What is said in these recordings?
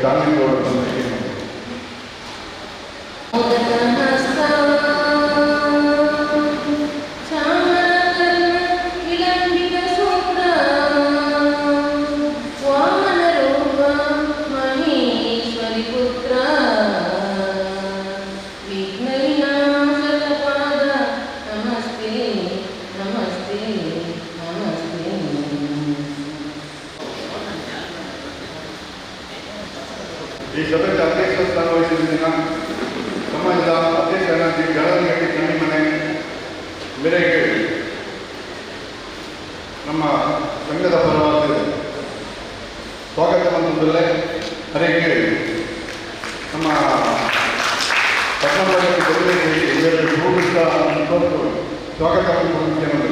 ಜಾಮೀನು ಬಂದಕ್ಕೆ ಈ ಸಭೆಗೆ ಅಧ್ಯಕ್ಷ ಸ್ಥಾನ ವಹಿಸಿದ ದಿನ ಸಮಾಜದ ಅಧ್ಯಕ್ಷರಾಗಿ ಗಳಗಟ್ಟಿ ಕಣ್ಣಿಮನೆ ಮೇರೆಗೆ ನಮ್ಮ ಸಂಘದ ಪರವಾಗಿ ಸ್ವಾಗತವನ್ನು ಹರಿಗೆ ನಮ್ಮ ಪಟ್ಟಣದಲ್ಲಿ ಭೂಮಿಕ ಸ್ವಾಗತವನ್ನು ಕೊಡುತ್ತೇನೆ.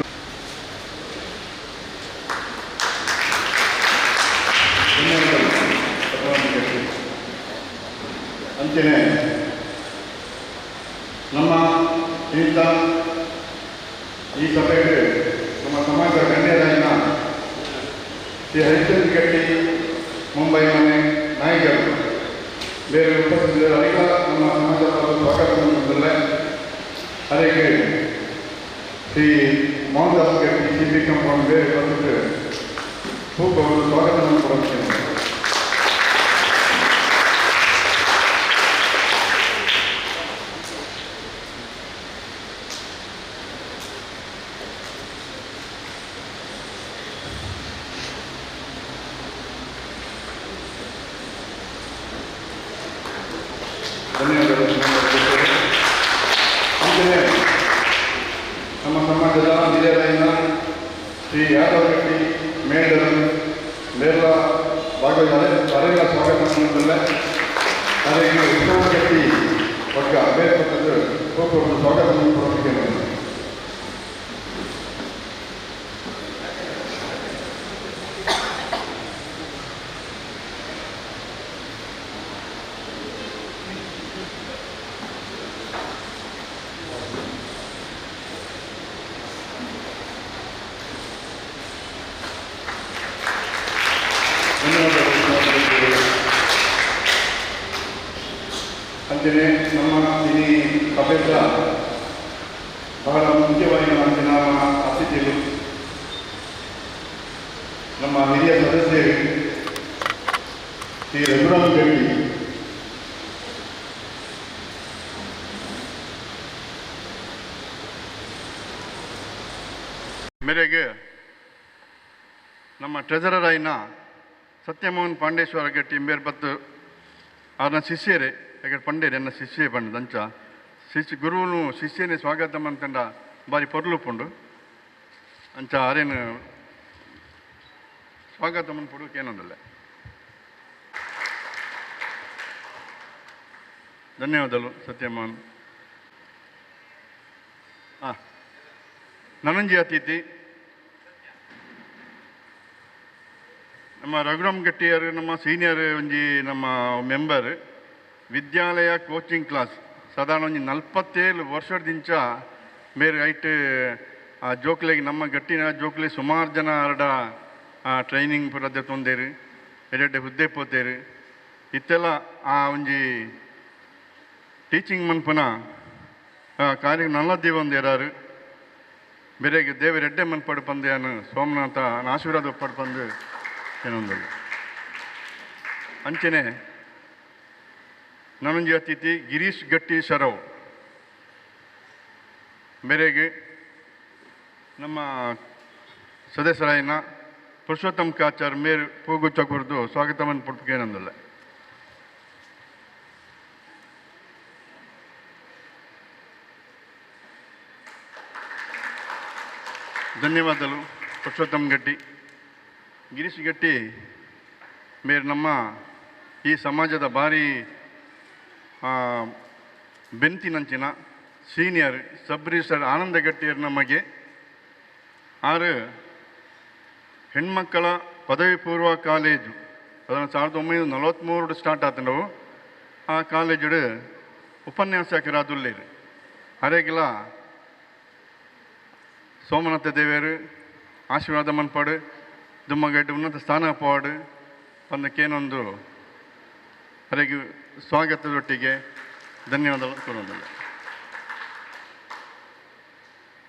ಅಂತೆಯೇ ನಮ್ಮ ಇಂಥ ಈ ಸಭೆಗೆ ನಮ್ಮ ಸಮಾಜದ ಗಣ್ಯರಾಯನ ಶ್ರೀ ಹರಿಚಂದ್ರ ಗಟ್ಟಿ ಮುಂಬೈ ಮನೆ ನಾಯಕರು ಬೇರೆ ಉಪಸ್ಥಿತರಿಗ ನಮ್ಮ ಸಮಾಜದ ಸ್ವಾಗತವನ್ನು ಅದಕ್ಕೆ ಶ್ರೀ ಮೋಹನ್ದಾಸ್ ಗಟ್ಟಿ ಸಿ ಬಿ ಕಂಪೌಂಡ್ ಬೇರೆ ಉಪಸ್ಥಿತರು ಅವರು ಸ್ವಾಗತವನ್ನು ಕೊಡುತ್ತೇನೆ. ಧನ್ಯವಾದಗಳು. ಅಂತೆಯೇ ನಮ್ಮ ಸಮಾಜದ ಹಿರಿಯರಾಯನ ಶ್ರೀ ಯಾದವ್ ಗಟ್ಟಿ ಮೇಡರು ಮೇಲ ಭಾಗವಹಿಸಿದ್ದಾರೆ. ಅವರೆಲ್ಲ ಸ್ವಾಗತವನ್ನು ಅದಕ್ಕೆ ಉತ್ಸವ ಗಟ್ಟಿ ಒಟ್ಟು ಬೇರ್ಪಟ್ಟದ್ದು ಒಬ್ಬರು ಸ್ವಾಗತವನ್ನು ಕೊಡಬೇಕೇನು. ಅಂತೆಯೇ ನಮ್ಮ ಈ ಸಭೆಯ ಬಹಳ ಮುಖ್ಯವಾಗಿ ನಮ್ಮ ಅತಿಥಿಗಳು ನಮ್ಮ ಹಿರಿಯ ಸದಸ್ಯರು ಶ್ರೀ ರಘುರಾಮ್ ಗಟ್ಟಿ ಮೇರೆಗೆ ನಮ್ಮ ಟ್ರೆಜರರ್ ಆಯ್ನ ಸತ್ಯಮೋಹನ್ ಪಾಂಡೇಶ್ವರ ಗಟ್ಟಿ ಮೇರ್ಬತ್ತು ಅವ್ರನ್ನ ಶಿಷ್ಯರೇ ಯಾಕೆ ಪಂಡೇರಿ ನನ್ನ ಶಿಷ್ಯೆ ಬಂದು ಅಂಚ ಗುರುవును ಶಿಷ್ಯನೇ ಸ್ವಾಗತಂ ಅಂತಂಡ ಬಾರಿ ಪೊರ್ಲುಪುಂಡು ಅಂಚ ಅರೇನು ಸ್ವಾಗತಮನ್ನು ಪಡುಕೇನೊಂದಲ್ಲ. ಧನ್ಯವಾದಗಳು ಸತ್ಯಮೋಹನ್. ನನಂಜಿ ಅತಿಥಿ ನಮ್ಮ ರಘುರಾಮ್ ಗಟ್ಟಿಯರು ನಮ್ಮ ಸೀನಿಯರ್ ಒಂಜಿ ನಮ್ಮ ಮೆಂಬರ್ ವಿದ್ಯಾಲಯ ಕೋಚಿಂಗ್ ಕ್ಲಾಸ್ ಸಾಧಾರಣ ಒಂದು 47 ವರ್ಷದಿಂಚ ಬೇರೆ ಐಟ್ ಆ ಜೋಕ್ಲೆಗೆ ನಮ್ಮ ಗಟ್ಟಿನ ಜೋಕ್ಲೆ ಸುಮಾರು ಜನ ಅರಡ ಟ್ರೈನಿಂಗ್ ಪುರದೆ ತೊಂದೇರು ಎರಡೆ ಹುದ್ದೆ ಪೋತೇರು ಇತ್ತೆಲ್ಲ ಆ ಒಂಜಿ ಟೀಚಿಂಗ್ ಮನ್ಪನ ಕಾರ್ಯ ನಲ್ಲದ್ದೀವಿ ಒಂದು ಯಾರು ಬೇರೆಗೆ ದೇವ ರೆಡ್ಡೆ ಮನ್ ಪಡು ಪಂದ್ಯಾನು ಸೋಮನಾಥ ಆಶೀರ್ವಾದ ಪಡು ಪಂದು ಏನೊಂದು ಅಂಚೆನೆ ನನ್ನೊಂಜಿ ಅತಿಥಿ ಗಿರೀಶ್ ಗಟ್ಟಿ ಶರವ್ ಮೇರೆಗೆ ನಮ್ಮ ಸದಸ್ಯರಾಯನ ಪುರುಷೋತ್ತಮ್ ಕಾಚಾರ್ ಮೇರು ಪೂಗುಚ್ಚ ಕುರಿತು ಸ್ವಾಗತವನ್ನು ಪಡ್ಕೇನಂದಲ್ಲ. ಧನ್ಯವಾದಗಳು ಪುರುಷೋತ್ತಮ್ ಗಟ್ಟಿ. ಗಿರೀಶ್ ಗಟ್ಟಿ ಮೇರು ನಮ್ಮ ಈ ಸಮಾಜದ ಭಾರಿ ಬೆಂತಿನಂಚಿನ ಸೀನಿಯರ್ ಸಬ್ ರಿಜಿಸ್ಟರ್ ಆನಂದ ಗಟ್ಟಿಯರು ನಮಗೆ ಆರು ಹೆಣ್ಮಕ್ಕಳ ಪದವಿ ಪೂರ್ವ ಕಾಲೇಜು ಅದನ್ನು 1943 ಸ್ಟಾರ್ಟ್ ಆತಂಡವು. ಆ ಕಾಲೇಜು ಉಪನ್ಯಾಸಕರಾದುಲ್ಲೇರು ಅರೆಗಿಲ ಸೋಮನಾಥ ದೇವೇರು ಆಶೀರ್ವಾದ ಮನ್ಪಾಡು ದುಮ್ಮಗಡ್ಡೆ ಉನ್ನತ ಸ್ಥಾನ ಪಾಡು ಪಂದಕ್ಕೇನೊಂದು ಅವರಿಗೆ ಸ್ವಾಗತದೊಟ್ಟಿಗೆ ಧನ್ಯವಾದಗಳು ಕೊಡೋದಿಲ್ಲ.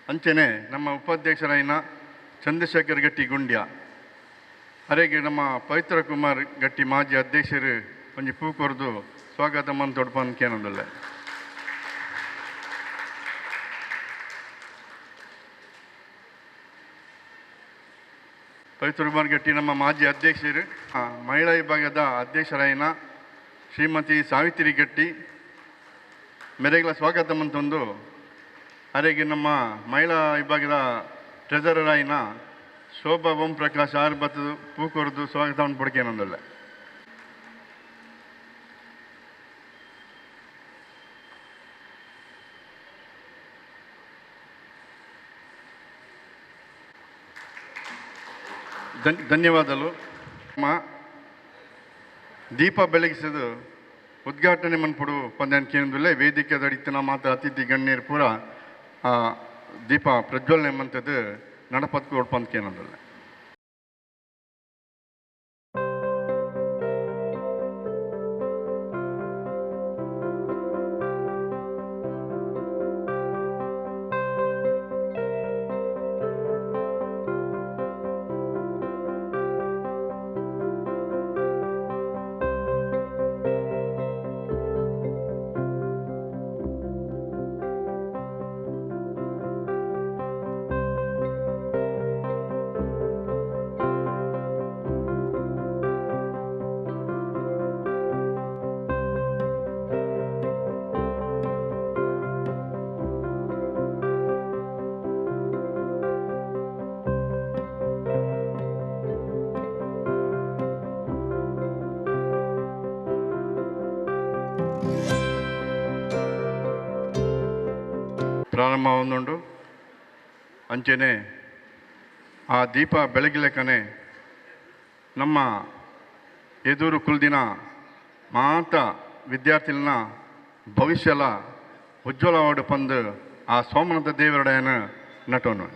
ಅಂಚೆನೆ ನಮ್ಮ ಉಪಾಧ್ಯಕ್ಷರಾಯಿನ ಚಂದ್ರಶೇಖರ್ ಗಟ್ಟಿ ಗುಂಡ್ಯ ಅವರಿಗೆ ನಮ್ಮ ಪವಿತ್ರ ಕುಮಾರ್ ಗಟ್ಟಿ ಮಾಜಿ ಅಧ್ಯಕ್ಷರು ಒಂಜಿ ಪೂ ಕೊರದು ಸ್ವಾಗತ ಮಂತ್ ತೊಡ್ಪಂದ್ಕೇನೊಂದಿಲ್ಲ. ಪವಿತ್ರ ಕುಮಾರ್ ಗಟ್ಟಿ ನಮ್ಮ ಮಾಜಿ ಅಧ್ಯಕ್ಷರು ಮಹಿಳಾ ವಿಭಾಗದ ಅಧ್ಯಕ್ಷರಾಯಿನ ಶ್ರೀಮತಿ ಸಾವಿತ್ರಿ ಗಟ್ಟಿ ಮೆರೆಗಳ ಸ್ವಾಗತ ಮಂತೊಂದು ಅವರಿಗೆ ನಮ್ಮ ಮಹಿಳಾ ವಿಭಾಗದ ಟ್ರೆಜರರ್ ಆಯಿನ ಶೋಭಾ ಓಂ ಪ್ರಕಾಶ್ ಆರ್ಬತ್ ಪೂಕೊರ್ದು ಸ್ವಾಗತವನ್ನು ಪಡ್ಕೇನೊಂದಿಲ್ಲ. ಧನ್ಯವಾದಗಳು. ದೀಪ ಬೆಳಗಿಸೋದು ಉದ್ಘಾಟನೆ ಮನ್ಪಡು ಪಂದ್ಯನ ಕೇಂದ್ರದಲ್ಲೇ ವೇದಿಕೆ ದಡಿತನ ಮಾತ್ರ ಅತಿಥಿ ಗಣ್ಯರು ಪೂರ ದೀಪ ಪ್ರಜ್ವಲನೆ ಮಂತದ್ದು ನಡಪತ್ಕು ಹೊಡ್ಪಂದ್ ಕೇಂದ್ರದಲ್ಲ. ಪ್ರಾರಂಭ ಹೊಂದುಂಡು ಅಂಚೆನೆ ಆ ದೀಪ ಬೆಳಗಿಲೆಕ್ಕನೆ ನಮ್ಮ ಎದುರು ಕುಲ್ದಿನ ಮಾತ ವಿದ್ಯಾರ್ಥಿನ ಭವಿಷ್ಯಲ ಉಜ್ವಲವಾಡು ಪಂದು ಆ ಸೋಮನಾಥ ದೇವರಡೆಯನ ನಟೋನು.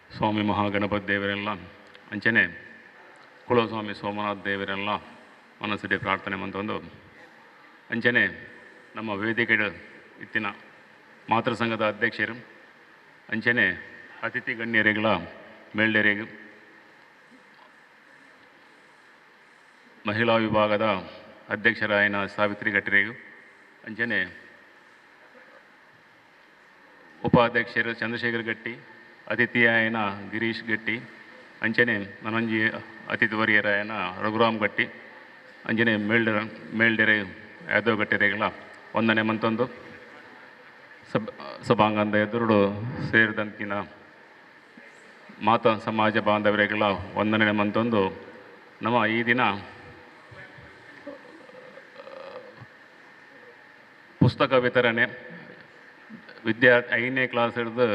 ಸ್ವಾಮಿ ಮಹಾಗಣಪತಿ ದೇವರೆಲ್ಲ ಅಂಚನೆ ಕುಲಸ್ವಾಮಿ ಸೋಮನಾಥ್ ದೇವರೆಲ್ಲ ಮನಸ್ಸಿಗೆ ಪ್ರಾರ್ಥನೆ ಮಂತೊಂದು ಅಂಚನೆ ನಮ್ಮ ವೇದಿಕೆ ಇತ್ತಿನ ಮಾತೃ ಸಂಘದ ಅಧ್ಯಕ್ಷರು ಅಂಚನೆ ಅತಿಥಿ ಗಣ್ಯರಿಗಳ ಮೇಲ್ಡೆರೆಗೆ ಮಹಿಳಾ ವಿಭಾಗದ ಅಧ್ಯಕ್ಷರಾಯನ ಸಾವಿತ್ರಿ ಗಟ್ಟಿರೆಗೂ ಅಂಚನೆ ಉಪಾಧ್ಯಕ್ಷರು ಚಂದ್ರಶೇಖರ್ ಗಟ್ಟಿ ಅತಿಥಿಯಾಯನ ಗಿರೀಶ್ ಗಟ್ಟಿ ಅಂಚನೆ ನನಂಜಿ ಅತಿಥಿ ವರಿಯರಾಯನ ರಘುರಾಮ್ ಗಟ್ಟಿ ಅಂಜನೆ ಮೇಲ್ಡೆರೆ ಯಾದವ್ ಗಟ್ಟಿರೆಗಳ ವಂದನೆ ಮಂತೊಂದು ಸಭಾಂಗಣದ ಎದುರು ಸೇರಿದಂತಿನ ಮಾತಾ ಸಮಾಜ ಬಾಂಧವರಿಗಳ ವಂದನೆ ಮಂತೊಂದು ನಮ್ಮ ಈ ದಿನ ಪುಸ್ತಕ ವಿತರಣೆ ವಿದ್ಯಾರ್ಥಿ 5ನೇ ಕ್ಲಾಸ್ ಹಿಡಿದು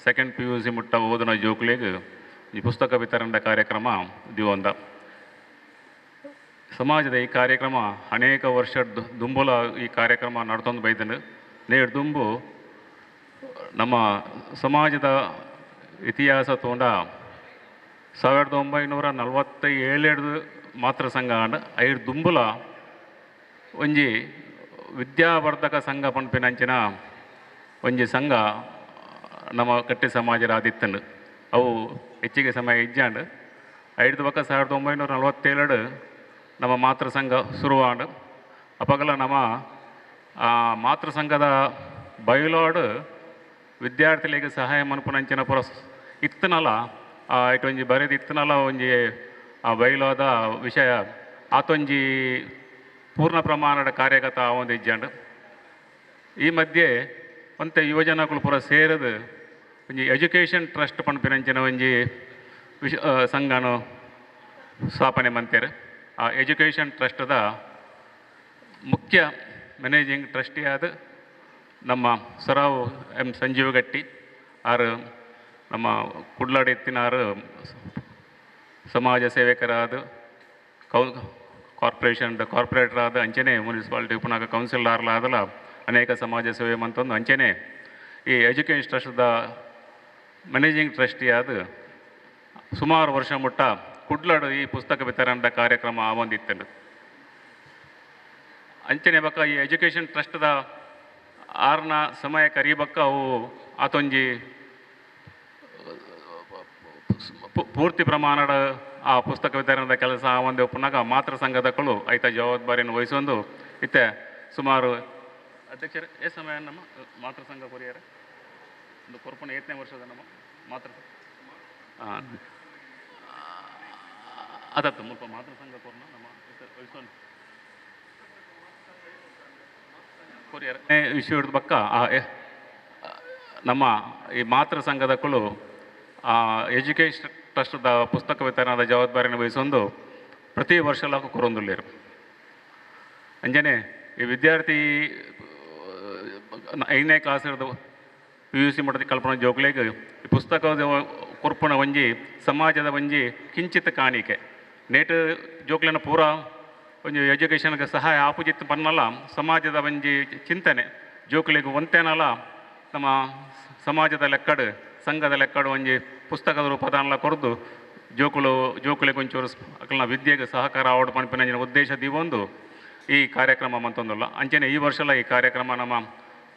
2nd PUC ಮುಟ್ಟ ಓದಿನ ಜೋಕ್ಲಿಗೆ ಈ ಪುಸ್ತಕ ವಿತರಣೆ ಕಾರ್ಯಕ್ರಮ ದಿವಂದ ಸಮಾಜದ ಈ ಕಾರ್ಯಕ್ರಮ ಅನೇಕ ವರ್ಷ ದುಂಬುಲ ಈ ಕಾರ್ಯಕ್ರಮ ನಡ್ತೊಂದು ಬೈದನು ನೇಡು ದುಂಬು ನಮ್ಮ ಸಮಾಜದ ಇತಿಹಾಸ ತೋಂಡ 1947 ಮಾತೃ ಸಂಘ ಐದು ದುಂಬುಲ ಒಂಜಿ ವಿದ್ಯಾವರ್ಧಕ ಸಂಘ ಪಂಪಿನಂಚಿನ ಒಂಜಿ ಸಂಘ ನಮ್ಮ ಕಟ್ಟಿ ಸಮಾಜದ ಆದಿತ್ತಂಡು ಅವು ಹೆಚ್ಚಿಗೆ ಸಮಯ ಇಜ್ಜಾಂಡು ಐದು ಪಕ್ಕ 1947 ನಮ್ಮ ಮಾತೃ ಸಂಘ ಶುರುವಾಂಡು ಅಪಗಲ ನಮ್ಮ ಮಾತೃ ಸಂಘದ ಬಯಲಾಡು ವಿದ್ಯಾರ್ಥಿಗಳಿಗೆ ಸಹಾಯ ಮನ್ಪುನಂಚಿನ ಪುರ ಇತ್ತನಲ್ಲ ಇಟ್ಟೊಂಜಿ ಬರೆದು ಇತ್ತನಲ್ಲ ಒಂಜಿ ಆ ಬಯಲಾದ ವಿಷಯ ಆತೊಂಜಿ ಪೂರ್ಣ ಪ್ರಮಾಣದ ಕಾರ್ಯಗತ ಒಂದು ಇಜ್ಜಾಂಡು ಈ ಮಧ್ಯೆ ಒಂತೆ ಯುವಜನಗಳು ಪೂರ ಸೇರದು ಒಂಜಿ ಎಜುಕೇಷನ್ ಟ್ರಸ್ಟ್ ಪನ್ಪಿನಂಚಿನ ಒಂಜಿ ಸಂಘನು ಸ್ಥಾಪನೆ ಮಂತೇರು. ಆ ಎಜುಕೇಷನ್ ಟ್ರಸ್ಟ್ದ ಮುಖ್ಯ ಮ್ಯಾನೇಜಿಂಗ್ ಟ್ರಸ್ಟಿ ಆದ ನಮ್ಮ ಸರಾವು ಎಂ ಸಂಜೀವ್ ಗಟ್ಟಿ ಆರು ನಮ್ಮ ಕುಡ್ಲಾಡಿ ಎತ್ತಿನಾರು ಸಮಾಜ ಸೇವಕರಾದ ಕಾರ್ಪೊರೇಷನ್ದ ಕಾರ್ಪೊರೇಟರ್ ಆದ ಅಂಚನೆ ಮುನ್ಸಿಪಾಲಿಟಿ ಪುನಃ ಕೌನ್ಸಿಲರ್ಲಾದಲ ಅನೇಕ ಸಮಾಜ ಸೇವೆ ಮಂತೊಂದು ಅಂಚನೆ ಈ ಎಜುಕೇಷನ್ ಟ್ರಸ್ಟ್ದ ಮ್ಯಾನೇಜಿಂಗ್ ಟ್ರಸ್ಟಿ ಆದ ಸುಮಾರು ವರ್ಷ ಮುಟ್ಟ ಕುಡ್ಲಾಡು ಈ ಪುಸ್ತಕ ವಿತರಣದ ಕಾರ್ಯಕ್ರಮ ಆವಂದಿತ್ತಂಡು. ಅಂಚನೆ ಬಕ್ಕ ಈ ಎಜುಕೇಷನ್ ಟ್ರಸ್ಟ್ದ ಆರ್ನ ಸಮಯ ಕರಿಬಕ್ಕ ಅವು ಆತೊಂಜಿ ಪೂರ್ತಿ ಪ್ರಮಾಣದ ಆ ಪುಸ್ತಕ ವಿತರಣದ ಕೆಲಸ ಒಂದು ಪುನಃ ಮಾತೃ ಸಂಘದಕ್ಕಳು ಐತ ಜವಾಬ್ದಾರಿಯನ್ನು ವಹಿಸೊಂದು ಇತ್ತೆ ಸುಮಾರು ಅಧ್ಯಕ್ಷರೇ ಏ ಸಮಯ ನಮ್ಮ ಮಾತೃ ಸಂಘ ಕೊರಿಯರ ಒಂದು ಕೊರ್ಪುನ 8ನೇ ವರ್ಷದ ನಮ್ಮ ಮಾತೃ ಅದತ್ತು ಮುಲ್ಪ ಮಾತೃ ಸಂಘ ಕೊರ್ನ ನಮ್ಮ ವಹಿಸೋನು ಕೊರಿಯರ ವಿಷಯ ಹಿಡಿದ ಪಕ್ಕ ನಮ್ಮ ಈ ಮಾತೃ ಸಂಘದಕ್ಕಳು ಎಜುಕೇಷನ್ ಟ್ರಸ್ಟ್ದ ಪುಸ್ತಕ ವಿತರಣದ ಜವಾಬ್ದಾರಿಯನ್ನು ವಹಿಸೊಂದು ಪ್ರತಿ ವರ್ಷ ಕೊರೊಂದುಲ್ಲೇರು. ಅಂಜನೆ ಈ ವಿದ್ಯಾರ್ಥಿ 5ನೇ ಕ್ಲಾಸ್ ಹಿಡಿದು PUC ಮಟ್ಟದ ಕಲ್ಪನಾ ಜೋಕ್ಲೆಗ್ ಈ ಪುಸ್ತಕದ ಕೊರ್ಪುನ ಒಂಜಿ ಸಮಾಜದ ಒಂಜಿ ಕಿಂಚಿತ್ ಕಾಣಿಕೆ ನೇಟ್ ಜೋಕ್ಲೆನ ಪೂರ ಒಂಜಿ ಎಜುಕೇಷನ್ಗೆ ಸಹಾಯ ಆಪುಜಿತ್ ಪನ್ನಲ್ಲ ಸಮಾಜದ ಒಂಜಿ ಚಿಂತನೆ ಜೋಕ್ಲೆಗ್ ಒಂತೇನಲ್ಲ ನಮ್ಮ ಸಮಾಜದ ಲೆಕ್ಕಡು ಸಂಘದ ಲೆಕ್ಕಡು ಒಂಜಿ ಪುಸ್ತಕದ ರೂಪದಾನಲ ಕೊರ್ದು ಜೋಕುಲೆಗೆ ಒಂಚೂರು ಅಕಲ್ನ ವಿದ್ಯೆಗೆ ಸಹಕಾರ ಆವಡು ಪನ್ಪಿನ ಉದ್ದೇಶದ ಒಂದು ಈ ಕಾರ್ಯಕ್ರಮ ಮಂತೊಂದಲ್ಲ. ಅಂಚನೆ ಈ ವರ್ಷಲ ಈ ಕಾರ್ಯಕ್ರಮ ನಮ್ಮ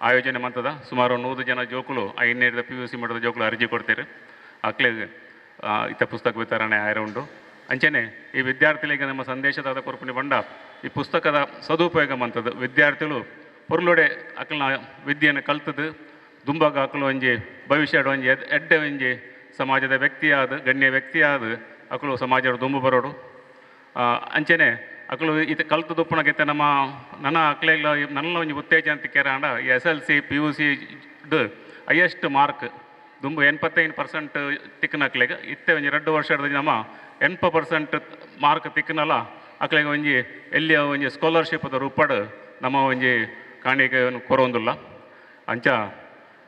ಆಯೋಜನೆ ಮಂತದ ಸುಮಾರು 100 ಜನ ಜೋಕುಲು 5ನೇ PUC ಮಟ್ಟದ ಜೋಕುಲು ಅರ್ಜಿ ಕೊಡ್ತೀರಿ ಅಕ್ಲೆಗೆ ಇತ್ತ ಪುಸ್ತಕ ವಿತರಣೆ ಆಯ್ರುಂಡು. ಅಂಚನೆ ಈ ವಿದ್ಯಾರ್ಥಿಗಳಿಗೆ ನಮ್ಮ ಸಂದೇಶದಾದ ಕೊರ್ಪುನಿ ಬಂಡ ಈ ಪುಸ್ತಕದ ಸದುಪಯೋಗ ಮಂತದ್ದು ವಿದ್ಯಾರ್ಥಿಗಳು ಪೊರ್ಲುಡೆ ಅಕಲ್ನ ವಿದ್ಯೆಯನ್ನು ಕಲ್ತದ್ದು ದುಂಬಾಗ ಅಕಲು ಒಂಜಿ ಭವಿಷ್ಯಡ್ ಒಂಜಿ ಎಡ್ಡೆ ಒಂಜಿ ಸಮಾಜದ ವ್ಯಕ್ತಿಯಾದ ಗಣ್ಯ ವ್ಯಕ್ತಿಯಾದ ಅಕಲು ಸಮಾಜದ ದುಂಬು ಬರೋಡು. ಅಂಚನೆ ಅಕಲು ಇದು ಕಲ್ತು ದುಪ್ಪುನಗೆತ್ತೆ ನಮ್ಮ ನನ್ನ ಅಕ್ಲೆಗ್ಲ ನನ್ನ ಒಂಜಿ ಉತ್ತೇಜನ ತಿಕ್ಕ್ಯಾರ ಅಂಡ SLC PUC ಹೈಯೆಸ್ಟ್ ಮಾರ್ಕ್ ದುಂಬು 85% ತಿಕ್ಕನ ಅಕ್ಲೆಗೆ ಇತ್ತೆ ಒಂಜಿ 2 ವರ್ಷದ ನಮ್ಮ 80% ಮಾರ್ಕ್ ತಿಕ್ಕನಲ್ಲ ಅಕ್ಲೆಗೆ ಒಂಜಿ ಎಲ್ಲಿಯ ಒಂಜಿ ಸ್ಕಾಲರ್ಶಿಪ್ದ ರೂಪಡ್ ನಮ್ಮ ಒಂಜಿ ಕಾಣಿಕೆ ಕೊರೊಂದುಲ್ಲ. ಅಂಚ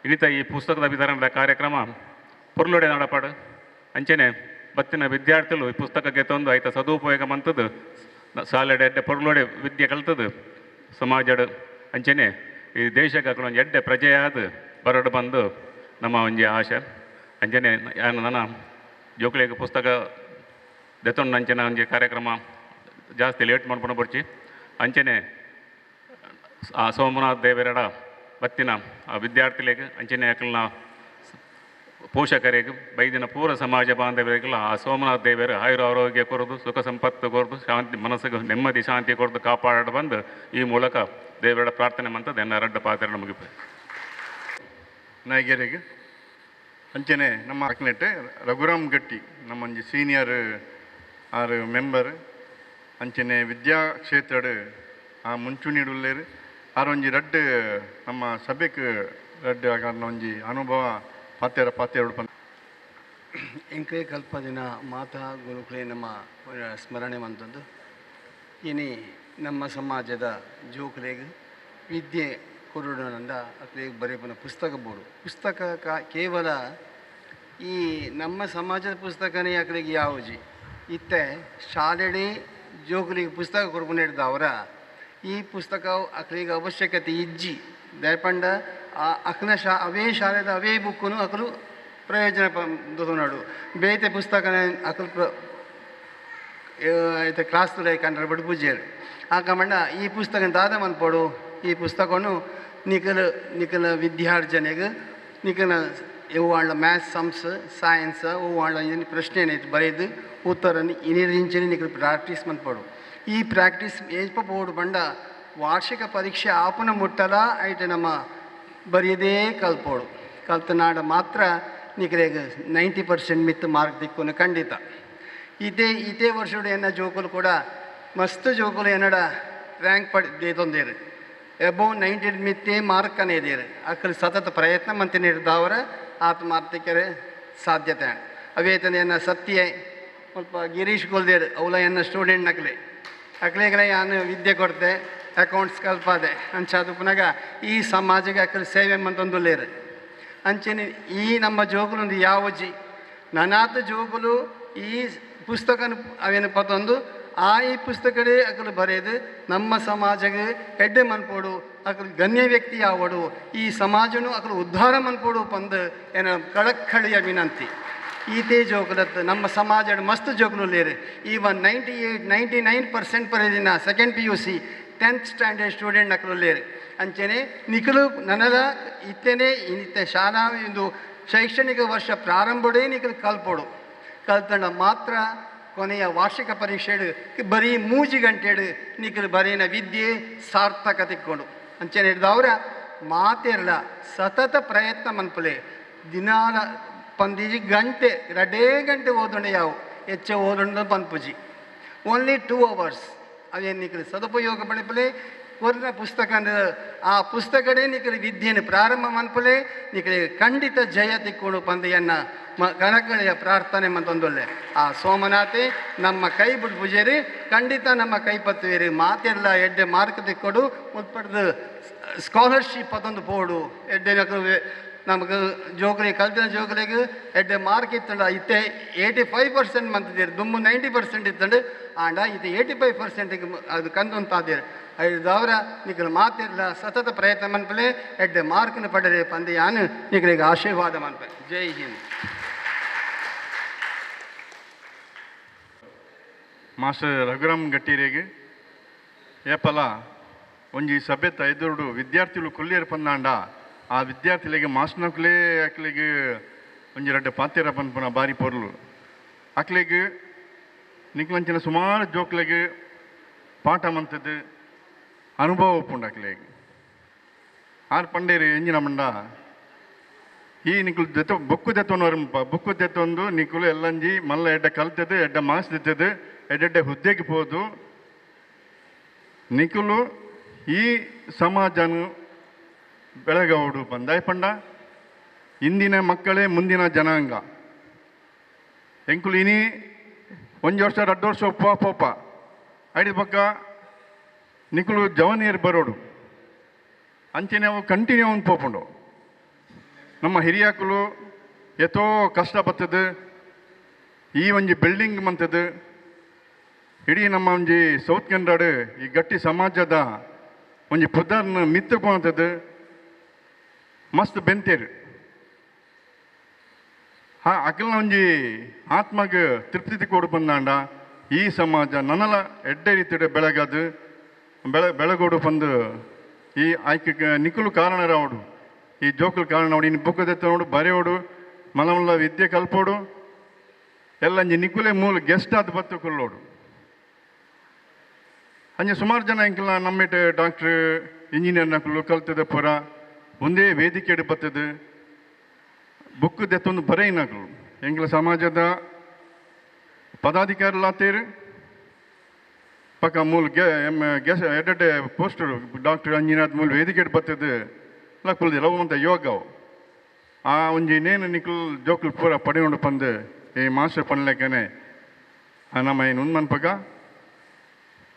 ಇನ್ನಿತ ಈ ಪುಸ್ತಕದ ವಿತರಣದ ಕಾರ್ಯಕ್ರಮ ಪೊರ್ಲುಡೆ ನಡಪಾಡು ಅಂಚನೆ ಬತ್ತಿನ ವಿದ್ಯಾರ್ಥಿಗಳು ಈ ಪುಸ್ತಕಕ್ಕೆ ತಂದು ಆಯ್ತ ಸದುಪಯೋಗ ಮಂತದ್ದು ಶಾಲೆಡೆ ಎಡ್ಡೆ ಪೊರ್ಲುಡೆ ವಿದ್ಯೆ ಕಲ್ತದ್ದು ಸಮಾಜದ ಅಂಚನೆ ಈ ದೇಶಕ್ಕೆ ಹಾಕೊಂಡು ಒಂದು ಎಡ್ಡೆ ಪ್ರಜೆಯಾದ ಬರಡು ಬಂದು ನಮ್ಮ ಒಂಜಿ ಆಶೆ. ಅಂಚನೆ ನನ್ನ ಜೋಕ್ಲಿಗೆ ಪುಸ್ತಕ ದೆತ್ತೊಂಡು ಅಂಚನೆ ಒಂಜಿ ಕಾರ್ಯಕ್ರಮ ಜಾಸ್ತಿ ಲೇಟ್ ಮಾಡ್ಕೊಂಡು ಬರ್ಚಿ ಅಂಚನೆ ಆ ಸೋಮನಾಥ್ ದೇವರಡ ಬತ್ತಿನ ಆ ವಿದ್ಯಾರ್ಥಿಗಳಿಗೆ ಅಂಚನೆ ಅಕಲ್ನ ಪೋಷಕರಿಗೆ ಬೈದಿನ ಪೂರ ಸಮಾಜ ಬಾಂಧವರಿಗೆಲ್ಲ ಆ ಸೋಮನಾಥ್ ದೇವರು ಆಯುರಾರೋಗ್ಯ ಕೊರದು ಸುಖ ಸಂಪತ್ತು ಕೊರದು ಶಾಂತಿ ಮನಸ್ಸಿಗೆ ನೆಮ್ಮದಿ ಶಾಂತಿ ಕೊರದು ಕಾಪಾಡ ಬಂದು ಈ ಮೂಲಕ ದೇವರ ಪ್ರಾರ್ಥನೆ ಮಂತದ್ದು ಎನ್ನ ರಡ್ಡ ಪಾತ್ರ ನಮಗೆ ನಾಯಗಿಯರಿಗೆ ಅಂಚನೆ ನಮ್ಮ ಅಕ್ನೆಟ್ಟೆ ರಘುರಾಮ್ ಗಟ್ಟಿ ನಮ್ಮ ಒಂಜಿ ಸೀನಿಯರ್ ಆರು ಮೆಂಬರ್ ಅಂಚನೆ ವಿದ್ಯಾ ಕ್ಷೇತ್ರಡ್ ಆ ಮುಂಚೂಣಿಡುಲ್ಲೇರು ಆರೊಂಜಿ ರಡ್ಡು ನಮ್ಮ ಸಭೆಗೆ ರಡ್ಡು ಆಗ ಒಂಜಿ ಅನುಭವ ಪಾತ್ಯರು ಬಂದು ಎಂಕ್ಲೆ ಕಲ್ಪ ದಿನ ಮಾತಾ ಗುರುಕುಲೆ ನಮ್ಮ ಸ್ಮರಣೆ ಮಂತದ್ದು ಇನಿ ನಮ್ಮ ಸಮಾಜದ ಜೋಕುಲೆಗೆ ವಿದ್ಯೆ ಕೊರುಡನಂದ ಅಕ್ಲೆಗೆ ಬರೆಯಪನ ಪುಸ್ತಕ ಬೋಡು ಪುಸ್ತಕ ಕೇವಲ ಈ ನಮ್ಮ ಸಮಾಜದ ಪುಸ್ತಕನೇ ಅಕ್ಲೆಗೆ ಯಾವಜಿ ಇತ್ತೆ ಶಾಲೆಡೆ ಜೋಕುಲಿಗೆ ಪುಸ್ತಕ ಕೊರ್ಪುನ ಹಿಡ್ದವರ ಈ ಪುಸ್ತಕ ಅಕ್ಲಿಗೆ ಅವಶ್ಯಕತೆ ಇಜ್ಜಿ ದಯಪಂಡ ಅಕ್ನ ಅವೇ ಶಾಲೆದ ಅವೇ ಬುಕ್ಕನ್ನು ಅಕಲು ಪ್ರಯೋಜನ ದೊನಾಡು ಬೇತೆ ಪುಸ್ತಕನ ಅಕಲು ಐತೆ ಕ್ಲಾಸ್ ತುಲೆ ಕಂಡ್ರೆ ಬಡು ಪೂಜೆರು ಆ ಕಮಂಡ ಈ ಪುಸ್ತಕ ದಾದ ಮನ್ಪೋಡು ಈ ಪುಸ್ತಕವನ್ನು ನಿಖಲ ವಿದ್ಯಾರ್ಜನೆಗೆ ನಿಖಲ ಇವು ಆಂಡ ಮ್ಯಾಥ್ಸ್ ಸಮ್ಸ್ ಸೈನ್ಸ್ ಅವು ಆಂಡ ಪ್ರಶ್ನೆ ಏನೈತೆ ಬರೆದು ಉತ್ತರನ್ನು ಇನಿರಿಂಚನೆ ನಿಖಲ ಪ್ರಾಕ್ಟೀಸ್ ಮನ್ಪೋಡು ಈ ಪ್ರಾಕ್ಟೀಸ್ ಏಪ ಪೋಡು ಬಂಡ ವಾರ್ಷಿಕ ಪರೀಕ್ಷೆ ಆಪನ ಮುಟ್ಟಲ ಐತೆ ನಮ್ಮ ಬರೆಯದೇ ಕಲ್ಪೋಡು ಕಲ್ತನಾಡ ಮಾತ್ರ ನಿಖಲೆಗೆ 90% ಮಿತ್ತು ಮಾರ್ಕ್ ದಿಕ್ಕುನು ಖಂಡಿತ ಇದೇ ವರ್ಷದ ಎನ್ನ ಜೋಕುಲು ಕೂಡ ಮಸ್ತ್ ಜೋಕುಲು ಎನ್ನಡ ರ್ಯಾಂಕ್ ಪಡೆದೇತೊಂದೇರು ಎಬೌವ್ 90 ಮಿತ್ತೆ ಮಾರ್ಕ್ ಅನ್ನೇದಿರು ಅಕ್ಕಲು ಸತತ ಪ್ರಯತ್ನ ಮಂತಿ ನಿರ್ದಾವರ ಆತ್ಮಾರ್ಥಿಕರೆ ಸಾಧ್ಯತೆ ಅವೇತನೆಯನ್ನು ಸತ್ಯ ಸ್ವಲ್ಪ ಗಿರೀಶ್ ಗೋಲ್ದೇರು ಅವಳ ಎನ್ನ ಸ್ಟೂಡೆಂಟ್ ಅಕ್ಲೆಗಲೇ ನಾನು ವಿದ್ಯೆ ಕೊಡ್ತೆ ಅಕೌಂಟ್ಸ್ ಕಲ್ಪಾದೆ ಅಂಚಾದು ಪುನಗ ಈ ಸಮಾಜಕ್ಕೆ ಅಕ್ಕಲು ಸೇವೆ ಮಂತೊಂದು ಲೇರು ಅಂಚೆನೆ ಈ ನಮ್ಮ ಜೋಗುಲೊಂದು ಯಾವಜಿ ನನಾತ ಜೋಗುಲು ಈ ಪುಸ್ತಕನ ಅವೇನು ಪತ್ತೊಂದು ಈ ಪುಸ್ತಕಡೇ ಅಕಲು ಬರೆದು ನಮ್ಮ ಸಮಾಜಕ್ಕೆ ಎಡ್ಡೆ ಮನ್ಪೋಡು ಅಕಲು ಗಣ್ಯ ವ್ಯಕ್ತಿ ಆವಡು ಈ ಸಮಾಜನು ಅಕಲು ಉದ್ಧಾರ ಮನ್ಪೋಡು ಪಂದು ಏನ ಕಳಕಳಿಯ ವಿನಂತಿ ಈತೆ ಜೋಗುಲತ್ತು ನಮ್ಮ ಸಮಾಜ ಮಸ್ತ್ ಜೋಗುಲು ಲೇರು ಈವನ್ 98-99% ಪರೆದಿನ second PUC 10th standard student ಅಕಲು ಲೇರು ಅಂಚೆನೆ ನಿಖಲು ನನಲ ಇತ್ತೇನೆ ಇತ್ತೆ ಶಾಲಾ ಒಂದು ಶೈಕ್ಷಣಿಕ ವರ್ಷ ಪ್ರಾರಂಭಡೇ ನಿಖಲು ಕಲ್ಪೋಡು ಕಲ್ತಂಡ ಮಾತ್ರ ಕೊನೆಯ ವಾರ್ಷಿಕ ಪರೀಕ್ಷೆಡು ಬರೀ 3 ಗಂಟೆಡು ನಿಖಲು ಬರೀನ ವಿದ್ಯೆ ಸಾರ್ಥಕತೆ ಕೊಡು ಅಂಚೆನೆ ಹಿಡ್ದವ್ರ ಮಾತಿರಲ ಸತತ ಪ್ರಯತ್ನ ಮನ್ಪಲೆ ದಿನಾಲ ಪಂದಿಜಿ ಗಂಟೆ 2 ಗಂಟೆ ಓದೊಂಡೆ ಯಾವು ಹೆಚ್ಚ ಓದೊಂಡ ಪನ್ಪುಜಿ ಓನ್ಲಿ 2 hours ಅವೇನು ನಿಖಲು ಸದುಪಯೋಗ ಪಡಿಪಲೆ ಕೊರ್ನ ಪುಸ್ತಕ ಆ ಪುಸ್ತಕಡೇ ನಿಖಲು ವಿದ್ಯೆಯನ್ನು ಪ್ರಾರಂಭ ಮನ್ಪಲೆ ನಿಖಲಿಗೆ ಖಂಡಿತ ಜಯ ತಿಕ್ಕೊಂಡು ಪಂದೆಯನ್ನು ಕಣಕಳೆಯ ಪ್ರಾರ್ಥನೆ ಮಂತೊಂದೊಳ್ಳೆ ಆ ಸೋಮನಾಥೆ ನಮ್ಮ ಕೈ ಬಿಟ್ಟು ಪೂಜೆರಿ ಖಂಡಿತ ನಮ್ಮ ಕೈ ಪತ್ತುವೇರಿ ಮಾತೆಲ್ಲ ಎಡ್ಡೆ ಮಾರ್ಕ್ ತಿಕ್ಕೊಡು ಉತ್ಪಟ್ಟದ ಸ್ಕಾಲರ್ಶಿಪ್ ಅದೊಂದು ಪೋಡು ಎಡ್ಡೆ ನಮಗೆ ಜೋಕಲಿ ಕಲ್ತಿನ ಜೋಕಲಿಗೆ ಎಡ್ಡೆ ಮಾರ್ಕ್ ಇತ್ತಂಡ ಇತ್ತೆ 85% ಮಂತಿದ್ದೀರಿ ದುಮ್ಮು 90% ಇತ್ತಂಡು ಆಂಡ ಇದು 85%ಗೆ ಅದು ಕಂದೊಂತಾದ್ದೀರಿ ಐದವರ ನಿಖಲು ಮಾತಿರಲ ಸತತ ಪ್ರಯತ್ನ ಮನ್ಪಲೆ ಎಡ್ಡೆ ಮಾರ್ಕ್ನ ಪಡೆರೆ ಪಂದೆ ಯಾನು ನಿಖಲಿಗೆ ಆಶೀರ್ವಾದ ಮನ್ಪೆ ಜೈ ಹಿಂದ್. ಮಾಸ್ಟರ್ ರಘುರಾಮ್ ಗಟ್ಟೀರೆಗೆ ಏಪಲ ಒಂಜಿ ಸಭೆತ ಎದುರುಡು ವಿದ್ಯಾರ್ಥಿಗಳು ಕೊಲ್ಲಿಯರು ಪಂದಾಂಡ ಆ ವಿದ್ಯಾರ್ಥಿಗಳಿಗೆ ಮಾಸ್ಟರ್ನಕ್ಲೇ ಅಕ್ಲಿಗೆ ಒಂಜಿ 2 ಪಾತ್ಯರ ಪನ್ಪುನ ಬಾರಿ ಪೊರ್ಲು ಅಕ್ಲಿಗೆ ನಿಕ್ಲಂಚಿನ ಸುಮಾರು ಜೋಕ್ಲೆಗೆ ಪಾಠ ಮಂತದ್ದು ಅನುಭವ ಉಪ್ಪುಂಡು ಅಕ್ಲಿಗೆ ಆರು ಪಂಡೇರಿ ಎಂಜಿನ ಮಂಡ ಈ ನಿಕ್ಲು ದೆತ್ತ ಬುಕ್ಕು ದೆತ್ತೊಂದು ಬುಕ್ಕು ದೆತ್ತೊಂದು ನಿಕ್ಲು ಎಲ್ಲಂಜಿ ಮಲ್ಲ ಎಡ್ಡೆ ಕಲ್ತದ್ದು ಎಡ್ಡೆ ಮಾಸ್ ದಿತ್ತದು ಎಡ್ಡೆಡ್ಡೆ ಹುದ್ದೆಗೆ ಹೋದು ನಿಖುಲು ಈ ಸಮಾಜನು ಬೆಳಗೌಡು ಬಂದಾಯ ಪಂಡ ಇಂದಿನ ಮಕ್ಕಳೇ ಮುಂದಿನ ಜನಾಂಗ ಎಂಕುಲು ಇನಿ 1 ವರ್ಷ 2 ವರ್ಷ ಪೋಪ ಐದು ಪಕ್ಕ ನಿಖುಲು ಜವನಿಯರು ಬರೋಡು ಅಂಚೆ ನಾವು ಕಂಟಿನ್ಯೂ ಒಂದು ಪೋಪುಂಡು ನಮ್ಮ ಹಿರಿಯಕುಲು ಎತ್ತೋ ಕಷ್ಟ ಬರ್ತದೆ ಈ ಒಂಜಿ ಬಿಲ್ಡಿಂಗ್ ಮಂತದ್ದು ಇಡೀ ನಮ್ಮ ಒಂಜಿ ಸೌತ್ ಕನ್ನಡ ಈ ಗಟ್ಟಿ ಸಮಾಜದ ಒಂಜಿ ಪುದರ್ನ ಮಿತ್ತು ಪೋಂತದ್ದು ಮಸ್ತ್ ಬೆಂತೇರು ಅಕಲ್ನ ಒಂಜಿ ಆತ್ಮಗೆ ತೃಪ್ತಿ ಕೊಡು ಬಂದಾಂಡ ಈ ಸಮಾಜ ನನಲ ಎಡ್ಡೆ ರೀತಿಯ ಬೆಳಗದು ಬೆಳಗೋಡು ಬಂದು ಈ ಆಯ್ಕೆ ನಿಖಲು ಕಾರಣ ರಾವಡು ಈ ಜೋಕುಲು ಕಾರಣ ನೋಡಿ ಇನ್ನು ಬುಕ್ಕದೆತ್ತ ನೋಡು ಬರೆಯೋಡು ಮಲಮಲ್ಲ ವಿದ್ಯೆ ಕಲ್ಪೋಡು ಎಲ್ಲಂಜಿ ನಿಖುಲೆ ಮೂಲ ಗೆಸ್ಟ್ ಆದ ಬತ್ತು ಕೊಲ್ಲೋಡು ಅಂಜೆ ಸುಮಾರು ಜನ ಎಂಕಲ್ಲ ನಮ್ಮಿಟ್ಟು ಡಾಕ್ಟ್ರ್ ಇಂಜಿನಿಯರ್ ನಕಲು ಕಲ್ತದ ಪುರ ಒಂದೇ ವೇದಿಕೆ ಬರ್ತದೆ ಬುಕ್ ದೆತ್ತೊಂದು ಬರೇ ನಕಲು ಎಂಕಲ ಸಮಾಜದ ಪದಾಧಿಕಾರಿಲಾತೇರು ಪಕ್ಕ ಮೂಲ ಗೆಸ್ ಎಡ್ಡೆ ಪೋಸ್ಟರ್ ಡಾಕ್ಟರ್ ಇಂಜಿನಿಯರ್ ಮೂಲ ವೇದಿಕೆ ಬರ್ತದೆ ಲಕ್ಕುಲ್ದು ಲವಂತ ಯೋಗವು ಆ ಒಂಜಿ ನೇನು ನಿಖಲ್ ಜೋಕುಲು ಪೂರ ಪಡೆಯೋಡು ಪಂದು ಈ ಮಾಸ್ಟರ್ ಪನ್ಲೆಕ್ಕನೆ ನಮ್ಮ ಏನು ಉನ್ಮನ್ಪಗ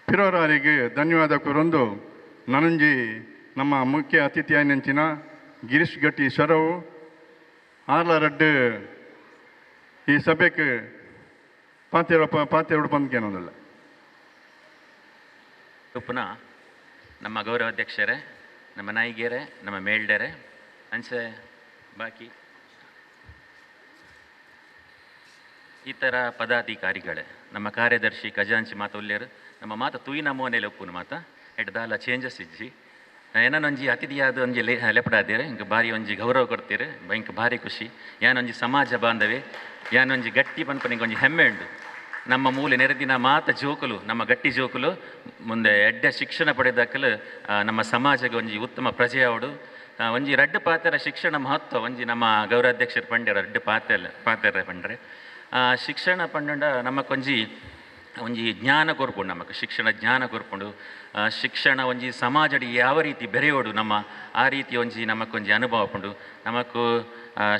ಪಿರೋರಾರಿಗೆ ಧನ್ಯವಾದ ಕೊರೊಂದು ನನಂಜಿ ನಮ್ಮ ಮುಖ್ಯ ಅತಿಥಿ ಆಯ್ನಂಚಿನ ಗಿರೀಶ್ ಗಟ್ಟಿ ಸರವು ಆರ್ಲರಡ್ಡು ಈ ಸಭೆಗೆ ಪಾತ್ರೆ ಪಂದ್ಕೇನೋದಿಲ್ಲ ಪುನಃ ನಮ್ಮ ಗೌರವಾಧ್ಯಕ್ಷರೇ ನಮ್ಮ ನಾಯಿಗೆರೆ ನಮ್ಮ ಮೇಲ್ಡರೆ ಅಂಚೆ ಬಾಕಿ ಈ ಥರ ಪದಾಧಿಕಾರಿಗಳೇ ನಮ್ಮ ಕಾರ್ಯದರ್ಶಿ ಖಜಾಂಚಿ ಮಾತೊಲ್ಯರು ನಮ್ಮ ಮಾತ ತೂಯಿನ ಮೋನೆಲೆ ಒಪ್ಪುನು ಮಾತ ಎಡ್ದಾಲ ಚೇಂಜಸ್ ಇಜ್ಜಿ ಏನೊಂಜಿ ಅತಿಥಿಯಾದ ಒಂಜಿ ಲೆಪಡಾದೇರೆ ಇಂಕ ಭಾರಿ ಒಂಜಿ ಗೌರವ ಕೊಡ್ತೀರಿ ಇಂಕ ಭಾರಿ ಖುಷಿ ಯಾನೊಂಜಿ ಸಮಾಜ ಬಾಂಧವೇ ಯಾನೊಂಜಿ ಗಟ್ಟಿ ಪನ್ಪನಿಗೆ ಒಂಜಿ ಹೆಮ್ಮೆ ಉಂಡು ನಮ್ಮ ಮೂಲೆ ನೆರೆದಿನ ಮಾತ ಜೋಕುಲು ನಮ್ಮ ಗಟ್ಟಿ ಜೋಕುಲು ಮುಂದೆ ಎಡ್ಡೆ ಶಿಕ್ಷಣ ಪಡೆದಕ್ಕಲು ನಮ್ಮ ಸಮಾಜಕ್ಕೆ ಒಂಜಿ ಉತ್ತಮ ಪ್ರಜೆಯಾವಡು ಒಂಜಿ ರಡ್ಡು ಪಾತ್ರ ಶಿಕ್ಷಣ ಮಹತ್ವ ಒಂಜಿ ನಮ್ಮ ಗೌರವಾಧ್ಯಕ್ಷರು ಪಂಡ್ಯ ರಡ್ಡು ಪಾತ್ರ ಪಂಡ್ರೆ ಶಿಕ್ಷಣ ಪಂಡ ನಮಕೊಂಜಿ ಒಂಜಿ ಜ್ಞಾನ ಕೊರ್ಪುಂಡು ನಮಗೆ ಶಿಕ್ಷಣ ಜ್ಞಾನ ಕೊರ್ಪುಂಡು ಶಿಕ್ಷಣ ಒಂಜಿ ಸಮಾಜಡಿ ಯಾವ ರೀತಿ ಬೆರೆಯೋಡು ನಮ್ಮ ಆ ರೀತಿ ಒಂಜಿ ನಮಕೊಂಜಿ ಅನುಭವ ಪುಂಡು ನಮಕ್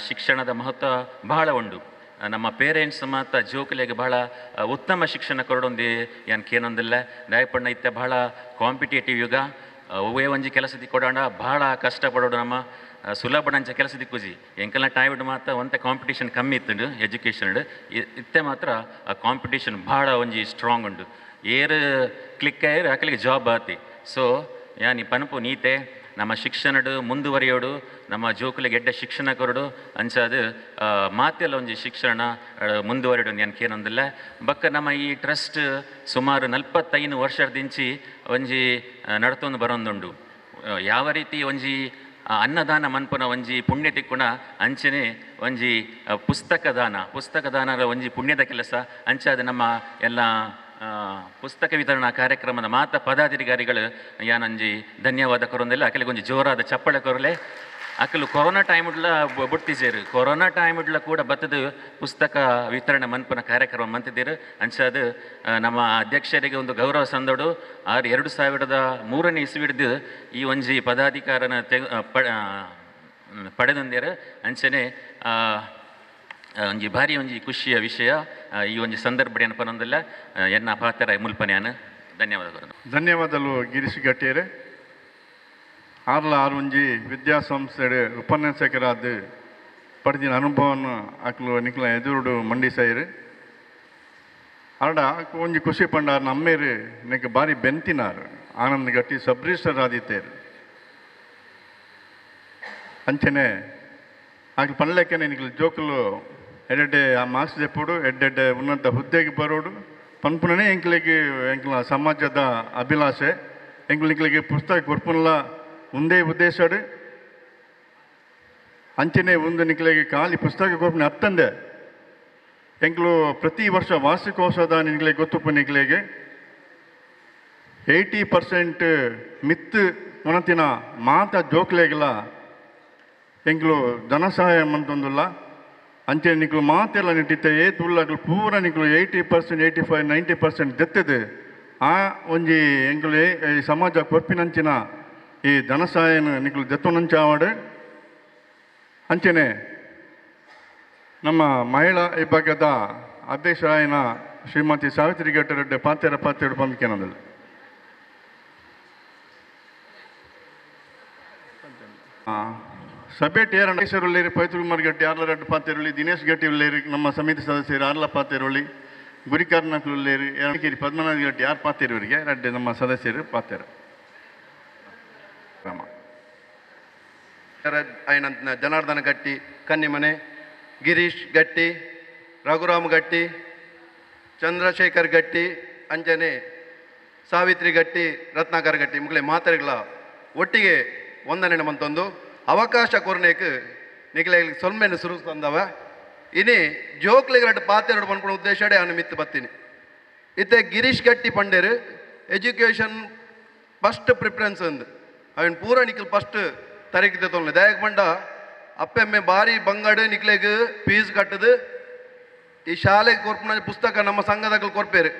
ಶಿಕ್ಷಣದ ಮಹತ್ವ ಬಹಳ ಉಂಡು. ನಮ್ಮ ಪೇರೆಂಟ್ಸ್ ಮಾತ ಜೋಕುಲೆಗೆ ಬಹಳ ಉತ್ತಮ ಶಿಕ್ಷಣ ಕೊರಡೊಂದು ಏನು ಕೇನೊಂದಿಲ್ಲ ದಯಪಣ್ಣ ಇತ್ತೆ ಬಹಳ ಕಾಂಪಿಟೇಟಿವ್ ಯುಗ ಒವ್ವೇ ಒಂಜಿ ಕೆಲಸದಿ ಕೊಡೋಣ ಬಹಳ ಕಷ್ಟಪಡೋಡು ನಮ್ಮ ಸುಲಭಣಂಚ ಕೆಲಸ ದಿಕ್ಕುಜಿ ಎಂಕೆಲ್ಲ ಟೈಮ್ಡ್ ಮಾತ್ರ ಒಂತೆ ಕಾಂಪಿಟೇಷನ್ ಕಮ್ಮಿ ಇತ್ತು ಎಜುಕೇಷನ್ ಇತ್ತೆ ಮಾತ್ರ ಆ ಕಾಂಪಿಟೇಷನ್ ಭಾಳ ಒಂಜಿ ಸ್ಟ್ರಾಂಗ್ ಉಂಡು ಏರ್ ಕ್ಲಿಕ್ ಆಯ್ರು ಆಕಲಿಗೆ ಜಾಬ್ ಆತಿ. ಸೊ ಯಾನಿ ಪನಪು ನೀತೆ ನಮ್ಮ ಶಿಕ್ಷಣಡು ಮುಂದುವರಿಯೋಡು ನಮ್ಮ ಜೋಕುಲಿಗೆ ಎಡ್ಡೆ ಶಿಕ್ಷಣ ಕೊರಡು ಅಂಚಾದು ಮಾತೆಲ್ಲ ಒಂಜಿ ಶಿಕ್ಷಣ ಮುಂದುವರಿಯೋಡು ಏನೊಂದಿಲ್ಲ ಬಕ್ಕ ನಮ್ಮ ಈ ಟ್ರಸ್ಟ್ ಸುಮಾರು 45 ವರ್ಷದಿಂಚಿ ಒಂಜಿ ನಡ್ತೊಂದು ಬರೋಂದುಂಡು. ಯಾವ ರೀತಿ ಒಂಜಿ ಅನ್ನದಾನ ಮನ್ಪುನ ಒಂಜಿ ಪುಣ್ಯ ತಿಕ್ಕುಣ ಅಂಚನೆ ಒಂಜಿ ಪುಸ್ತಕ ದಾನದ ಒಂಜಿ ಪುಣ್ಯದ ಕೆಲಸ ಅಂಚಾದ ನಮ್ಮ ಎಲ್ಲ ಪುಸ್ತಕ ವಿತರಣಾ ಕಾರ್ಯಕ್ರಮದ ಮಾತ ಪದಾಧಿಕಾರಿಗಳು ಯಾನಂಜಿ ಧನ್ಯವಾದ ಕೊರೊಂದಿಲ್ಲ ಅಕಲಿಗೆ ಒಂಜಿ ಜೋರಾದ ಚಪ್ಪಳೆ ಕೊರಲೆ ಅಕಲು ಕೊರೋನಾ ಟೈಮ್ಡ್ಲ ಬುಡ್ತಿಜೇರು ಕೊರೋನಾ ಟೈಮ್ಡ್ಲ ಕೂಡ ಬತ್ತದು ಪುಸ್ತಕ ವಿತರಣೆ ಮನ್ಪುನ ಕಾರ್ಯಕ್ರಮ ಮಂತಿದ್ದೀರು ಅಂಚಾದ ನಮ್ಮ ಅಧ್ಯಕ್ಷರಿಗೆ ಒಂದು ಗೌರವ ಸಂದೋಡು 2003ನೇ ಇಸ್ವಿಡ್ದು ಈ ಒಂಜಿ ಪದಾಧಿಕಾರನ ಪಡೆದೊಂದೇರು ಅಂಚನೆ ಒಂಜಿ ಭಾರಿ ಒಂಜಿ ಖುಷಿಯ ವಿಷಯ ಈ ಒಂಜಿ ಸಂದರ್ಭ ಏನಪ್ಪನೊಂದಿಲ್ಲ ಎನ್ನ ಪಾತ್ರ ಮುಲ್ಪನ್ಯಾನ ಧನ್ಯವಾದಗಳು. ಧನ್ಯವಾದಗಳು ಗಿರೀಶ್ ಗಟ್ಟಿಯರೇ. ಆರು ಒಂಜಿ ವಿದ್ಯಾಸಂಸ್ಥೆ ಉಪನ್ಯಾಸಕರಾದ ಪಡೆದಿನ ಅನುಭವವನ್ನು ಆಕಲು ನಿಕ್ಲ ಎದುರುಡು ಮಂಡಿಸಾಯಿರು ಆಡ ಒಂಜಿ ಖುಷಿ ಪಂಡಾರ ನಮ್ಮೇರು ನಿಕ್ಕೆ ಬಾರಿ ಬೆಂತಿನಾರು ಆನಂದ್ ಗಟ್ಟಿ ಸಬ್ ರಿಜಿಸ್ಟರ್ ಆದಿತ್ತೇರು ಅಂಚನೆ ಆಕಲು ಪನ್ಲೆಕ್ಕನೆ ನಿಕ್ಲು ಜೋಕುಲು ಎಡ್ಡೆ ಆ ಮಾರ್ಕ್ಸ್ ತೆಪ್ಪುಡು ಎಡ್ಡೆಡ್ಡೆ ಉನ್ನತ ಹುದ್ದೆಗೆ ಬರೋಡು ಪನ್ಪುನೇ ಎಂಕ್ಲ ಸಮಾಜದ ಅಭಿಲಾಷೆ ನಿಕ್ಲಿಗೆ ಪುಸ್ತಕ ಕೊರ್ಪುನ್ಲ ಒಂದೇ ಉದ್ದೇಶಡು ಅಂಚನೆ ಒಂದು ನಿಕ್ಲಿಗೆ ಖಾಲಿ ಪುಸ್ತಕ ಕೊರ್ಪುನ ಹತ್ತಂದೆ ಎಂಕ್ಲು ಪ್ರತಿ ವರ್ಷ ವಾರ್ಷಿಕೋತ್ಸವದ ನಿಕ್ಲಿಗೆ ಗೊತ್ತುಪ್ಪು ನಿಕ್ಲಿಗೆ 80% ಮಿತ್ತು ಒನತಿನ ಮಾತ ಜೋಕ್ಲೆಗಲ ಎಂಕ್ಲು ಧನ ಸಹಾಯ ಮಂತೊಂದುಲ್ಲ ಅಂಚೆ ನಿಕ್ಲು ಮಾತೆಲ್ಲ ನಿಟ್ಟಿತ್ತೆ ತುಳ್ಳಗಳು ಪೂರ ನಿಕ್ಲು 80%, 85%, 90% ದೆತ್ತದು ಆ ಒಂಜಿ ಎಂಕ್ಲು ಈ ಸಮಾಜ ಕೊರ್ಪಿನಂಚಿನ ಈ ಧನ ಸಹಾಯನ ನಿಕ್ಲು ದೆತ್ತೊನಂಚಾವಡು ಅಂಚನೆ ನಮ್ಮ ಮಹಿಳಾ ವಿಭಾಗದ ಅಧ್ಯಕ್ಷರಾಯನ ಶ್ರೀಮತಿ ಸಾವಿತ್ರಿ ಗಟ್ಟರೆಡ್ಡಿ ಪಾತೆರಡು ಪಂಪಿಕೆನದಲ್ಲ ಸಭೆ ಟೇರ ನಾಗೇಶ್ವರಳ್ಳಿ ಪವಿತ್ರಕುಮಾರ್ ಗಟ್ಟಿ ಆರ್ಲರೆಡ್ಡು ಪಾತೆರುಳ್ಳಿ ದಿನೇಶ್ ಗಟ್ಟಿ ಉಳ್ಳೇರಿ ನಮ್ಮ ಸಮಿತಿ ಸದಸ್ಯರು ಆರ್ಲ ಪಾತೆರುಳ್ಳಿ ಗುರಿಕಾರ್ನಕ್ಲು ಉಳ್ಳೇರಿ ಎರಡಕೇರಿ ಪದ್ಮನಾಭ ಗಟ್ಟಿ ಯಾರು ಪಾತೆರುವರಿಗೆ ಎರಡು ನಮ್ಮ ಸದಸ್ಯರು ಪಾತೆರು ఆయన జనార్దన గట్టి కన్నిమనే ಗಿರೀಶ್ ಗಟ್ಟಿ ರಘುರಾಮ್ ಗಟ್ಟಿ ಚಂದ್ರಶೇಖರ್ ಗಟ್ಟಿ ಅಂಜನೆ ಸಾವಿತ್ರಿ ಗಟ್ಟಿ ರತ್ನಾಕರ್ ಗಟ್ಟಿ ಮುಗ್ಲೆ ಮಾತರಿಗಳ ಒಟ್ಟಿಗೆ ಒಂದನೇ ಮಂತೊಂದು ಅವಕಾಶ ಕೊರನೇಕ್ ನಿಗ್ಲೆ ಸೊಲ್ಮೆನು ಸುರು ತಂದವ ಇನಿ ಜೋಕ್ಲೆಗರಡು ಪಾತೆರಡು ಪನ್ಪುಣ ಉದ್ದೇಶಡೆ ಅವನು ಮಿತ್ತು ಬತ್ತೀನಿ ಇತ್ತೆ ಗಿರೀಶ್ ಗಟ್ಟಿ ಪಂಡೇರು ಎಜುಕೇಷನ್ ಫಸ್ಟ್ ಪ್ರಿಫರೆನ್ಸ್ ಅಂದು ಅವನ್ ಪೂರ ನಿಖಲ್ ಫಸ್ಟ್ ತರಕಿತೆ ತೊಂದು ದಯಕ್ ಬಂಡ ಅಪ್ಪೆಮ್ಮೆ ಬಾರಿ ಬಂಗಡು ನಿಕ್ಲೆಗ್ ಫೀಸ್ ಕಟ್ಟದು ಈ ಶಾಲೆಗೆ ಕೊರ್ಪುನ ಪುಸ್ತಕ ನಮ್ಮ ಸಂಘದಾಗ ಕೊರ್ಪೇರು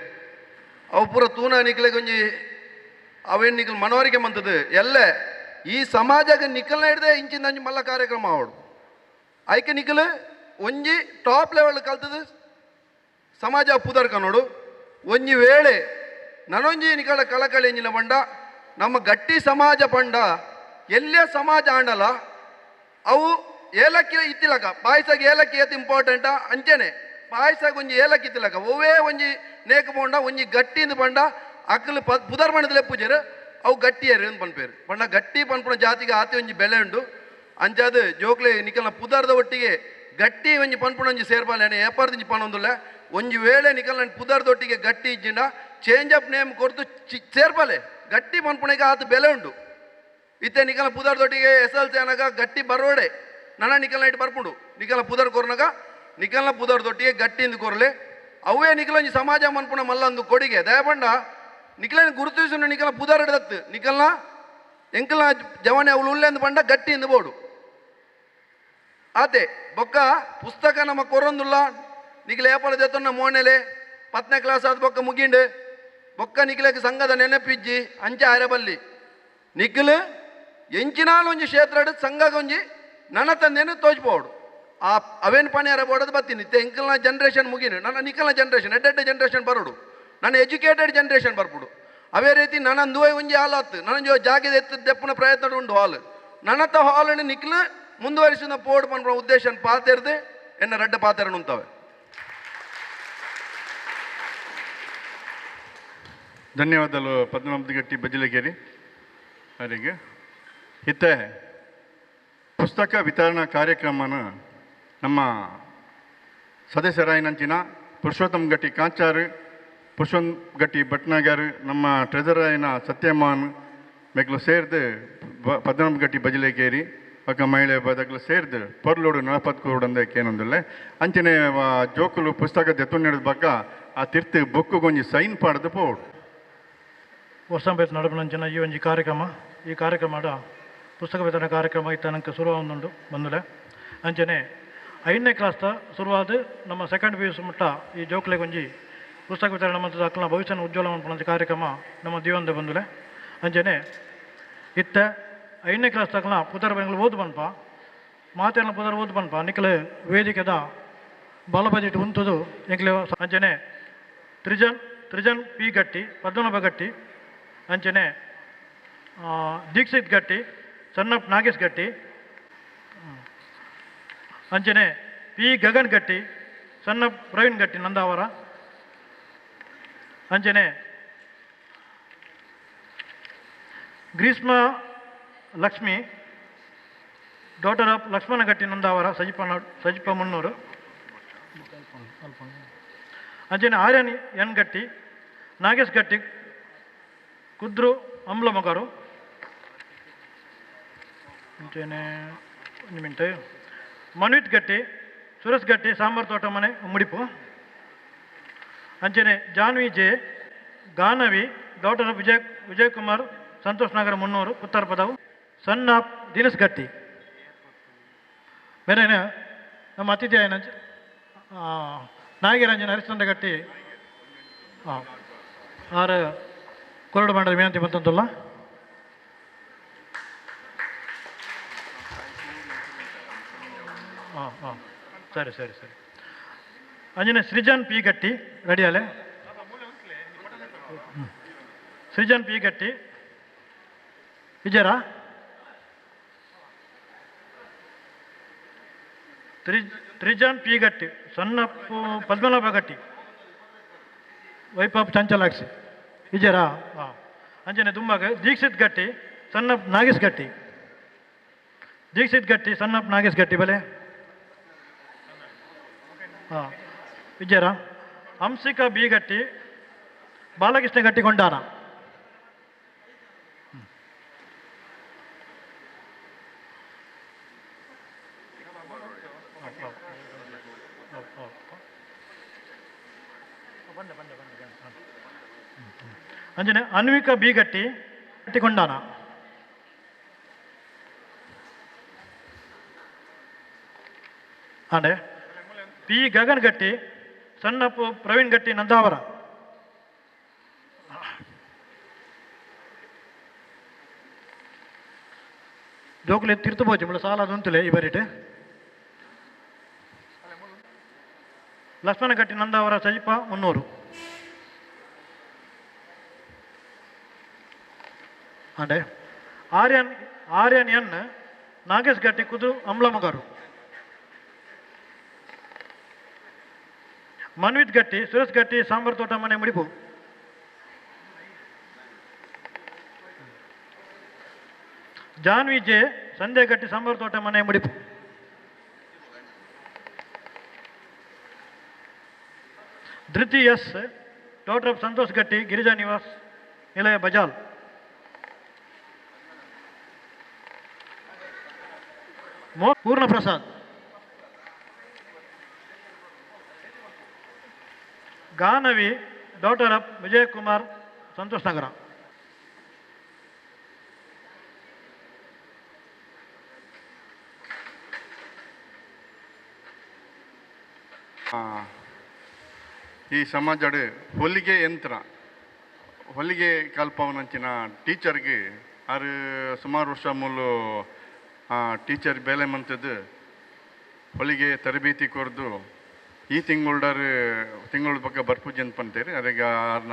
ಅವು ಪೂರ ತೂನ ನಿಕ್ಲೆಗ್ ಒಂಜಿ ಅವೇನು ನಿಖಲ್ ಮನವರಿಕೆ ಮಂತದ್ದು ಎಲ್ಲ ಈ ಸಮಾಜಕ್ಕೆ ನಿಖಲ್ನ ಹಿಡ್ದೆ ಇಂಚಿಂದ ಅಂಜಿ ಮಲ್ಲ ಕಾರ್ಯಕ್ರಮ ಆವಡು ಆಯ್ಕೆ ನಿಖಲ್ ಒಂಜಿ ಟಾಪ್ ಲೆವೆಲ್ ಕಲ್ತದು ಸಮಾಜ ಪುದರ್ಕ ನೋಡು ಒಂಜಿ ವೇಳೆ ನನೊಂಜಿ ನಿಕಲ ಕಳಕಳಿ ಎಂಜಿನ ಬಂಡ ನಮ್ಮ ಗಟ್ಟಿ ಸಮಾಜ ಪಂಡ ಎಲ್ಲೇ ಸಮಾಜ ಆಂಡಲ ಅವು ಏಲಕ್ಕಿ ಇತ್ತಿಲಕ ಪಾಯಸಗೆ ಏಲಕ್ಕಿ ಏತ್ ಇಂಪಾರ್ಟೆಂಟ ಅಂಚೆನೆ ಪಾಯಸಗೆ ಒಂಜಿ ಏಲಕ್ಕಿ ಇತ್ತಿಲಕ ಒವ್ವೇ ಒಂಜಿ ನೇಕ ಪೋಂಡ ಒಂಜಿ ಗಟ್ಟಿಂದ ಪಂಡ ಅಕ್ಕಲು ಪುದರ್ ಬಣ್ಣದ ಪೂಜೆರು ಅವು ಗಟ್ಟಿಯರು ಅಂತ ಪನ್ಪೇರು ಪಂಡ ಗಟ್ಟಿ ಪನ್ಪುಣ ಜಾತಿಗೆ ಆತಿ ಒಂಜಿ ಬೆಲೆ ಉಂಡು ಅಂಚಾದ ಜೋಕ್ಲೆ ನಿಕಲ್ನ ಪುದರ್ದ ಒಟ್ಟಿಗೆ ಗಟ್ಟಿ ಒಂಜಿ ಪನ್ಪುಣ ಒಂಜಿ ಸೇರ್ಪಾಲೆ ಏಪಾರ್ದಿಂಜಿ ಪನೊಂದುಲ್ಲ ಒಂಜಿ ವೇಳೆ ನಿಕಲ್ನ ಪುದರ್ದೊಟ್ಟಿಗೆ ಗಟ್ಟಿ ಇಜ್ಜಿಂಡ ಚೇಂಜ್ ಆಫ್ ನೇಮ್ ಕೊರ್ತು ಸೇರ್ಪಾಲೆ ಗಟ್ಟಿ ಪನ್ಪುಣಗೆ ಆತ ಬೆಲೆ ಉಂಡು ಇತ್ತೆ ನಿಕಲ್ನ ಪುದರ್ದೊಟ್ಟಿಗೆ SLC ಅನಾಗ ಗಟ್ಟಿ ಬರೋಡೆ ನನ್ನ ನಿಕಲ್ನ ಇಟ್ಟು ಬರ್ಪುಂಡು ನಿಕಲ್ನ ಪುದರ್ ಕೊರ್ನಾಗ ನಿಕಲ್ನ ಪುದರ್ದೊಟ್ಟಿಗೆ ಗಟ್ಟಿಂದು ಕೊರಲೆ ಅವೇ ನಿಕಲೊಂಜಿ ಸಮಾಜ ಮನ್ಪುಣ ಮಲ್ಲೊಂದು ಕೊಡುಗೆ ದಯಪಂಡ ನಿಕಲನ ಗುರುತಿಸು ನಿಕಲ್ನ ಪುದರ್ ಹಿಡ್ದತ್ತು ನಿಕಲ್ನ ಎಂಕಲ್ನ ಜವನೆ ಅವಳು ಉಲ್ಲೆಂದು ಪಂಡ ಗಟ್ಟಿಂದು ಬೋಡು ಆತೆ ಬೊಕ್ಕ ಪುಸ್ತಕ ನಮ್ಮ ಕೊರೊಂದುಲ್ಲ ನಿಖಿಲ ಏಪಲ ಜೊತ್ತೊನ್ನ ಮೋನೆಲೆ 10ನೇ ಕ್ಲಾಸ್ ಆದ ಬೊಕ್ಕ ಮುಗಿಂಡು ಬೊಕ್ಕ ನಿಖಿಲಕ್ಕೆ ಸಂಘದ ನೆನಪಿಜ್ಜಿ ಅಂಚೆ ಆರಬಲ್ಲಿ ನಿಖಿಲ್ ಎಂಚಿನಾಲು ಒಂಜಿ ಕ್ಷೇತ್ರ ಸಂಘಗೊಂಜಿ ನನ್ನ ತಂದೇನು ತೋಚ್ಬೋಡು ಆ ಅವೇನು ಪಣಿ ಬೋಡದು ಬತ್ತೀನಿ ಎಂಕಲ್ನ ಜನ್ರೇಷನ್ ಮುಗಿನು ನನ್ನ ನಿಖಲ್ನ ಜನ್ರೇಷನ್ ಎಡ್ಡೆಡ್ಡೆ ಜನ್ರೇಷನ್ ಬರೋಡು ನನ್ನ ಎಜುಕೇಟೆಡ್ ಜನ್ರೇಷನ್ ಬರ್ಬಿಡು ಅವೇ ರೀತಿ ನನ್ನ ದುವೆ ಒಂಜಿ ಹಾಲ್ ಆತು ನನ್ನ ಜಾಗದ ಎತ್ತು ದೆಪ್ಪನ ಪ್ರಯತ್ನ ಉಂಡು ಹಾಲ್ ನನ್ನತ್ತ ಹಾಲನ್ನು ನಿಖಿಲ್ ಮುಂದುವರಿಸಿದ ಪೋಡ್ ಪನ್ಪ ಉದ್ದೇಶ ಪಾತೆರ್ದು ಎನ್ನ ರಡ್ಡ ಪಾತೆರನು ಉಂತವೆ. ಧನ್ಯವಾದಗಳು ಪದ್ಮನಾಭಗಟ್ಟಿ ಬಜಿಲಗೇರಿ ಅವರಿಗೆ. ಇತ್ತೆ ಪುಸ್ತಕ ವಿತರಣಾ ಕಾರ್ಯಕ್ರಮನ ನಮ್ಮ ಸದಸ್ಯರಾಯಿನಂಚಿನ ಪುರುಷೋತ್ತಮ್ ಗಟ್ಟಿ ಕಾಂಚಾರು, ಪುರುಷೋತ್ತಮ್ ಗಟ್ಟಿ ಭಟ್ನಾಗರ್, ನಮ್ಮ ಟ್ರೆಜರಾಯಿನ ಸತ್ಯಮಾನ್ ಮೆಗ್ಲು ಸೇರ್ದು ಪದ್ಮನಾಭ ಗಟ್ಟಿ ಬಜಿಲೇಕೇರಿ ಪಕ್ಕ ಮಹಿಳೆ ಬದಗ್ಲು ಸೇರ್ದು ಪೊರ್ಲೋಡು ನಳಪತ್ಕೋಡು ಕೇನೊಂದಿಲ್ಲ ಅಂಚನೆ ಜೋಕುಲು ಪುಸ್ತಕ ದೆತ್ತು ಬಕ್ಕ ಆ ತಿರ್ತು ಬೊಕ್ಕುಗೊಂಜಿ ಸೈನ್ ಪಾಡ್ದು ಪೋಡು ಹೊಸಂಬೇತ್ ನಡುಪನಂಚಿನ ಈ ಒಂಜಿ ಕಾರ್ಯಕ್ರಮ ಈ ಕಾರ್ಯಕ್ರಮದ ಪುಸ್ತಕ ವಿತರಣಾ ಕಾರ್ಯಕ್ರಮ ಇತ್ತನಕ್ಕೆ ಶುರುವಾಗೊಂಡು ಬಂದುಲೆ ಅಂಚನೆ 5ನೇ ಕ್ಲಾಸ್ ಶುರುವಾದ ನಮ್ಮ ಸೆಕೆಂಡ್ PUC ಮುಟ್ಟ ಈ ಜೋಕ್ಲೆಗೆ ಒಂಜಿ ಪುಸ್ತಕ ವಿತರಣೆ ಮತ್ತು ಅಕ್ಕಲ ಭವಿಷ್ಯನ ಉಜ್ವಲ ಮನ್ಪುನಂಚ ಕಾರ್ಯಕ್ರಮ ನಮ್ಮ ದಿವಂದೆ ಬಂದುಲೆ ಅಂಚನೆ ಇತ್ತ 5ನೇ ಕ್ಲಾಸ್ ತಕ್ಕಲ ಪುದರ್ ಬೆಂಗ್ಳು ಓದು ಬನ್ಪ ಮಾತೆಲ್ಲ ಪುದರ್ ಓದು ಬನ್ಪ ನಿಖಲು ವೇದಿಕೆದ ಬಲಬದಿಟ್ಟು ಉಂತುದು ನಿಖಲು ಅಂಚನೆ ತ್ರಿಜನ್ ಪಿ ಗಟ್ಟಿ ಪದ್ಮನಾಭ ಗಟ್ಟಿ ಅಂಚನೆ ದೀಕ್ಷಿತ್ ಗಟ್ಟಿ ಸನ್ನಪ್ ನಾಗೇಶ್ ಗಟ್ಟಿ ಅಂಚನೆ ಪಿ ಗಗನ್ ಗಟ್ಟಿ ಸನ್ನಪ್ ಪ್ರವೀಣ್ ಗಟ್ಟಿ ನಂದಾವರ ಅಂಚನೆ ಗ್ರೀಷ್ಮ ಲಕ್ಷ್ಮಿ ಡಾಟರ್ ಆಫ್ ಲಕ್ಷ್ಮಣ ಗಟ್ಟಿ ನಂದಾವರ ಸಜಿಪ ಮುನ್ನೂರು ಅಂಚನೆ ಆರ್ಯನ್ ಎನ್ ಗಟ್ಟಿ ನಾಗೇಶ್ ಗಟ್ಟಿ ಕುದ್ರು ಅಂಬ್ಲ ಮಗರು ಅಂಚನೆ ಒಂದು ಮಿನಿಟ್ ಮನ್ವಿತ್ ಗಟ್ಟಿ ಸುರೇಶ್ ಗಟ್ಟಿ ಸಾಂಬಾರ್ ತೋಟ ಮನೆ ಮುಡಿಪು ಅಂಚನೆ Janvi J Ganavi daughter of Vijay Kumar Santosh Nagar Munnur Uttara ಪದವು ಸನ್ ಆಫ್ ದಿನೇಶ್ ಗಟ್ಟಿ ಬೇರೆ ನಮ್ಮ ಅತಿಥಿ ಆಯ್ನ ನಾಗೇರಂಜನ ಹರಿಶ್ಚಂದ್ರ ಗಟ್ಟಿ ಆರು ಕೊರಡು ಮಾಡಲು ವಿನಂತಿ ಬಂತಂತಲ್ಲ ಸರಿ ಸರಿ ಸರಿ ಅಂಜನೆ ಸೃಜನ್ ಪಿ ಗಟ್ಟಿ ರೆಡಿ ಅಲ್ಲೇ ಸೃಜನ್ ಪಿ ಗಟ್ಟಿ ವಿಜಯರಾ ತ್ರಿಜನ್ ಪಿ ಗಟ್ಟಿ ಸಣ್ಣಪ್ಪು ಪದ್ಮನಾಭ ಗಟ್ಟಿ ವೈಪಾಪ್ ಚಂಚಲಾಕ್ಷಿ ವಿಜಯರಾ ಹಾಂ ಅಂಜನೆ ತುಂಬಾಗ ದೀಕ್ಷಿತ್ ಗಟ್ಟಿ ಸಣ್ಣಪ್ಪ ನಾಗೇಶ್ ಗಟ್ಟಿ ದೀಕ್ಷಿತ್ ಗಟ್ಟಿ ಸಣ್ಣಪ್ಪ ನಾಗೇಶ್ ಗಟ್ಟಿ ಬಲೆ ಹಾಂ ವಿಜಯರಾ ಹಂಸಿಕಾ ಬಿ ಗಟ್ಟಿ ಬಾಲಕೃಷ್ಣ ಗಟ್ಟಿ ಕೊಂಡಾನ ಅಂಜನೆ ಅನ್ವಿಕಾ ಬಿ ಗಟ್ಟಿ ಗಟ್ಟಿಕೊಂಡಾನ ಅಂಡೆ ಪಿ ಗಗನ್ ಗಟ್ಟಿ ಸಣ್ಣಪ್ಪು ಪ್ರವೀಣ್ ಗಟ್ಟಿ ನಂದಾವರ ಜೋಕುಲೆ ತಿರ್ತುಬೋಚು ಮುಳ ಸಾಲ ಅದುಂತುಲೆ ಈ ಬರಿಟೆ ಲಕ್ಷ್ಮಣ ಗಟ್ಟಿ ನಂದಾವರ ಸಜಿಪ ಮುನ್ನೂರು ಅಂಡೆ ಆರ್ಯನ್ ಎನ್ ನಾಗೇಶ್ ಗಟ್ಟಿ ಕುದು ಅಂಬ್ಲಮಗಾರು ಮನ್ವಿತ್ ಗಟ್ಟಿ ಸುರೇಶ್ ಗಟ್ಟಿ ಸಾಂಬಾರ್ ತೋಟ ಮನೆ ಮುಡಿಪು ಜಾನ್ವಿ ಜೆ ಸಂಧ್ಯಾ ಗಟ್ಟಿ ಸಾಂಬಾರ್ ತೋಟ ಮನೆ ಮುಡಿಪು Dhriti S doctor of Santosh ಗಟ್ಟಿ ಗಿರಿಜಾ ನಿವಾಸ್ ನಿಲಯ ಬಜಾಲ್ ಪೂರ್ಣ ಪ್ರಸಾದ್ ಗಾನವಿ ಡಾಕ್ಟರ್ ಆಫ್ ವಿಜಯ್ ಕುಮಾರ್ ಸಂತೋಷ್ ನಗರ ಈ ಸಮಾಜಡ್ ಹೊಲಿಗೆ ಯಂತ್ರ ಹೊಲಿಗೆ ಕಲ್ಪವನಂಚಿನ ಟೀಚರ್ಗೆ ಆರು ಸುಮಾರು ವರ್ಷ ಮೂಲು ಟೀಚರ್ ಬೇಲೆ ಮಂತದ್ದು ಹೊಲಿಗೆ ತರಬೇತಿ ಕೊರ್ದು ಈ ತಿಂಗಳ ಬಗ್ಗೆ ಬರ್ಪೂಜೆ ಅಂತ ಬಂತೇರಿ ಅರೆಗ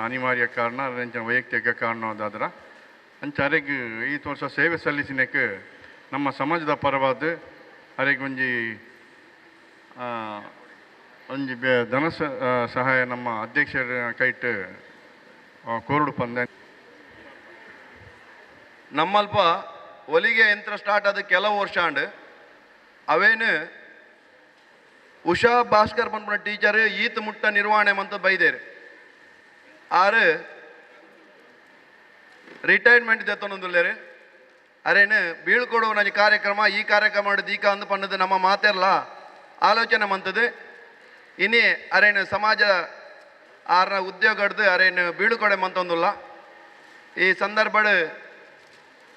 ಅನಿವಾರ್ಯ ಕಾರಣ ಅರೆಂಚಿನ ವೈಯಕ್ತಿಕ ಕಾರಣ ಅದಾದ್ರ ಅಂಚ ಅರೆಗೆ ಈ ವರ್ಷ ಸೇವೆ ಸಲ್ಲಿಸಿನಕ್ಕೆ ನಮ್ಮ ಸಮಾಜದ ಪರವಾದ ಅರೆಗೆ ಒಂಜಿ ಧನ ಸಹಾಯ ನಮ್ಮ ಅಧ್ಯಕ್ಷರ ಕೈಟ್ ಕೋರ್ಡು ಪಂದ ನಮ್ಮಲ್ಪ ಹೊಲಿಗೆ ಯಂತ್ರ ಸ್ಟಾರ್ಟ್ ಆದ ಕೆಲವು ವರ್ಷ ಅಂಡ್ ಅವೇನು ಉಷಾ ಭಾಸ್ಕರ್ ಪಂಪನ ಟೀಚರ್ ಈತ್ ಮುಟ್ಟ ನಿರ್ವಹಣೆ ಅಂತ ಬೈದೇರು ಆರು ರಿಟೈರ್ಮೆಂಟ್ ದೆತ್ತೊಂದುಲ್ಲೇರು ಅರೇನು ಬೀಳ್ಕೊಡುವ ನನ್ನ ಕಾರ್ಯಕ್ರಮ ಈ ಕಾರ್ಯಕ್ರಮ ಮಾಡಿದ ಈಗ ಅಂದು ಪಣ್ಣದು ನಮ್ಮ ಮಾತೆಲ್ಲ ಆಲೋಚನೆ ಮಂತದ್ದು ಇನ್ನೇ ಅರೇನು ಸಮಾಜ ಆರ್ನ ಉದ್ಯೋಗ ಹಿಡ್ದು ಅರೇನು ಬೀಳ್ಕೊಡೆ ಮಂತೊಂದುಲ್ಲ ಈ ಸಂದರ್ಭ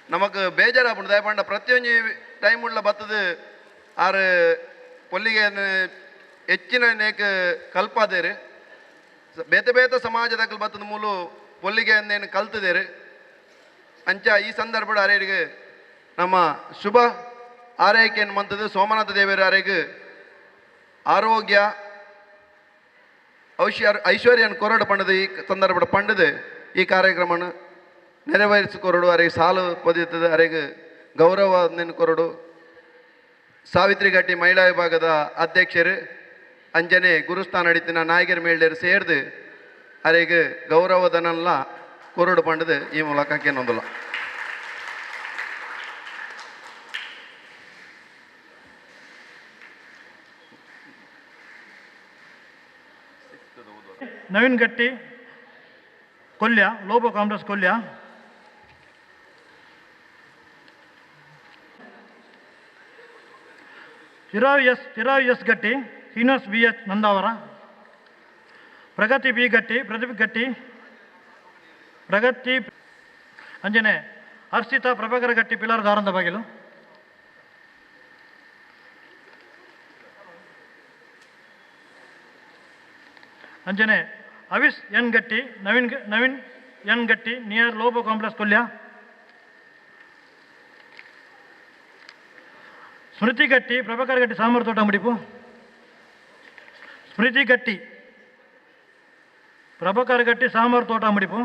ನಮಗೆ ಬೇಜಾರಾಗ್ಬಿಟ್ಟು ದಯಪಂಡ ಪ್ರತಿಯೊಂದು ಟೈಮ್ ಉಳ್ಳ ಬತ್ತದು ಆರು ಪೊಲ್ಲಿಗೆ ಹೆಚ್ಚಿನ ನೇಕ ಕಲ್ಪಾದೇರು ಬೇತೆ ಬೇತೆ ಸಮಾಜದಾಗ ಬತ್ತದ ಮೂಲು ಪೊಲ್ಲಿಗೆ ಅಂದೇನು ಕಲ್ತಿದೇರು ಅಂಚ ಈ ಸಂದರ್ಭ ಅರೆಯರಿಗೆ ನಮ್ಮ ಶುಭ ಆರೈಕೆಯನ್ನು ಮಂತದ್ದು ಸೋಮನಾಥ ದೇವರ ಅರೆಗೆ ಆರೋಗ್ಯ ಐಶ್ವರ್ಯನ ಕೊರಡು ಪಂಡದು ಈ ಸಂದರ್ಭ ಪಂಡದು ಈ ಕಾರ್ಯಕ್ರಮನ ನೆರವೇರಿಸಿಕೊರಡು ಅರೆಗೆ ಸಾಲು ಪದಿತದ ಅರೆಗೆ ಗೌರವ ಕೊರಡು ಸಾವಿತ್ರಿ ಗಟ್ಟಿ ಮಹಿಳಾ ವಿಭಾಗದ ಅಧ್ಯಕ್ಷರು ಅಂಜನೆ ಗುರುಸ್ಥಾನ ನಡೀತಿನ ನಾಯಕರ ಮೇಳರು ಸೇರ್ದು ಅರೆಗೆ ಗೌರವಧನೆಲ್ಲ ಕೊರಡು ಪಂಡದು ಈ ಮೂಲಕ ಕೇನೊಂದಿಲ್ಲ ನವೀನ್ ಗಟ್ಟಿ ಕೊಲ್ಯ ಲೋಬೋ ಕಾಂಗ್ರೆಸ್ ಕೊಲ್ಯ ಚಿರಾವ್ ಎಸ್ ಗಟ್ಟಿ ಶ್ರೀನಿವಾಸ್ ಬಿ ಎಚ್ ನಂದಾವರ ಪ್ರಗತಿ ಬಿ ಗಟ್ಟಿ ಪ್ರದೀಪ್ ಗಟ್ಟಿ ಪ್ರಗತಿ ಅಂಜನೆ ಹರ್ಷಿತಾ ಪ್ರಭಾಕರ ಗಟ್ಟಿ ಪಿಲಾರ್ ದಾರಂದ ಬಾಗಿಲು ಅಂಜನೆ ಅವಿಸ್ ಎನ್ ಗಟ್ಟಿ ನವೀನ್ ಎನ್ ಗಟ್ಟಿ ನಿಯರ್ ಲೋಬೋ ಕಾಂಪ್ಲೆಕ್ಸ್ ಕೊಲ್ಯ ಸ್ಮೃತಿ ಗಟ್ಟಿ ಪ್ರಭಾಕರ್ ಗಟ್ಟಿ ಸಾಂಬಾರು ತೋಟ ಮುಡಿಪು ಸ್ಮೃತಿ ಗಟ್ಟಿ ಪ್ರಭಾಕರ್ ಗಟ್ಟಿ ಸಾಂಬಾರು ತೋಟ ಮುಡಿಪು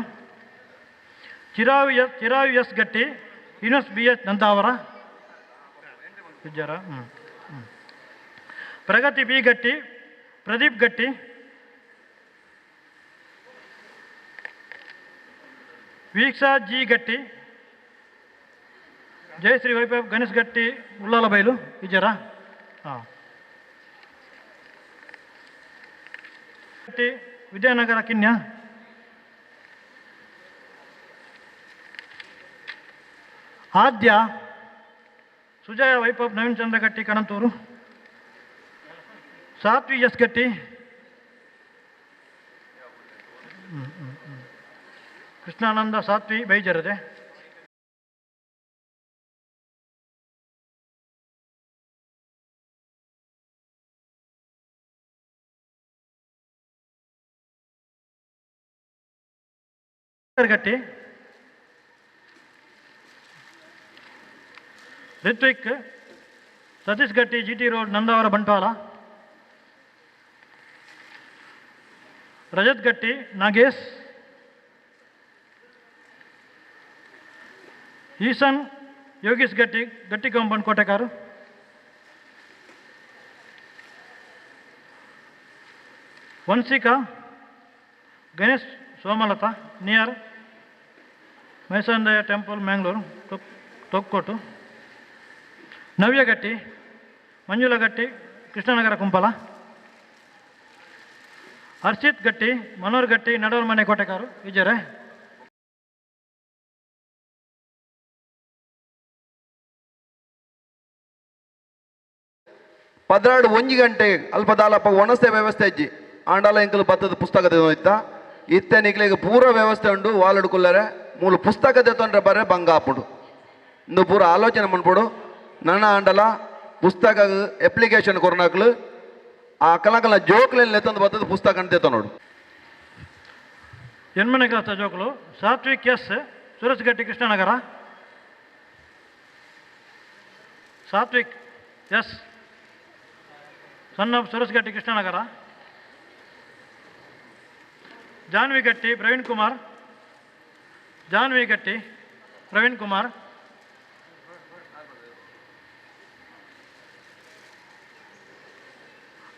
ಚಿರಾವ್ ಎಸ್ ಗಟ್ಟಿ ಶ್ರೀನಿವಾಸ್ ಬಿ ಎಚ್ ನಂದಾವರ ವಿದ್ಯಾರ ಪ್ರಗತಿ ಬಿ ಗಟ್ಟಿ ಪ್ರದೀಪ್ ಗಟ್ಟಿ ವೀಕ್ಷಾ ಜಿ ಗಟ್ಟಿ ಜಯಶ್ರೀ ವೈಭವ್ ಗಣೇಶ್ ಗಟ್ಟಿ ಉಳ್ಳಾಲ ಬೈಲು ವಿಜಯರ ಹಾಂ ಗಟ್ಟಿ ವಿಜಯನಗರ ಕಿನ್ಯ ಆದ್ಯ ಸುಜಯ ವೈಭವ್ ನವೀನ್ ಚಂದ್ರ ಗಟ್ಟಿ ಕಣಂತೂರು ಸಾತ್ವಿ ಎಸ್ ಗಟ್ಟಿ ಕೃಷ್ಣಾನಂದ ಸಾತ್ವಿ ಬೈಜರದೆ ಗಟ್ಟಿ Rithvik Satish Gatti G T road Nandavara Bantwal Rajath Gatti Nagesh Ishan Yogish Gatti Gatti compound Kotekar Vanshika Ganesh Somalatha near Maisandaya temple Mangalore Thokkottu Navya Gatti Manjula ಗಟ್ಟಿ ಕೃಷ್ಣನಗರ ಕುಂಪಲ ಹರ್ಷಿತ್ ಗಟ್ಟಿ ಮನೋಹರ್ ಗಟ್ಟಿ ನಡವರ್ ಮನೆ ಕೋಟೆಕಾರು ವಿಜಯರೇ ಪದ್ರಾಡು 1 ಗಂಟೆ ಅಲ್ಪ ದಾಲಪ್ಪ ಒಣಸೆ ವ್ಯವಸ್ಥೆ ಇಜ್ಜಿ ಆಂಡಾಲ ಎಂಕಲು ಬತ್ತದ ಪುಸ್ತಕದ ಇತ್ತ ಇತ್ತೆ ನಿಕ್ಲಿಗೆ ಪೂರ ವ್ಯವಸ್ಥೆ ಉಂಡು ವಾಲಡ್ಕೊಲ್ಲರೆ ಮೂಲ ಪುಸ್ತಕದ ತೊಂದರೆ ಬರೇ ಭಂಗ ಹಾಪುಡು ಇಂದು ಪೂರ ಆಲೋಚನೆ ಮಾಡ್ಬಿಡು ನನ್ನ ಆಂಡಲ ಪುಸ್ತಕ ಅಪ್ಲಿಕೇಶನ್ ಕೊರ್ನಾಕ್ಲು ಆ ಕಲಕಲ ಜೋಕ್ಲೆಲ್ಲ ಎತ್ತಂದು ಬತ್ತದ ಪುಸ್ತಕ ಅಂತ ನೋಡು 8ನೇ ಕ್ಲಾಸ್ ಜೋಕುಲು Sathvik S Suresh Gatti Krishnanagar. Sathvik S son of Suresh Gatti Krishnanagar. Janvi Gatti Praveen Kumar. Janhvi Gatti Praveen Kumar.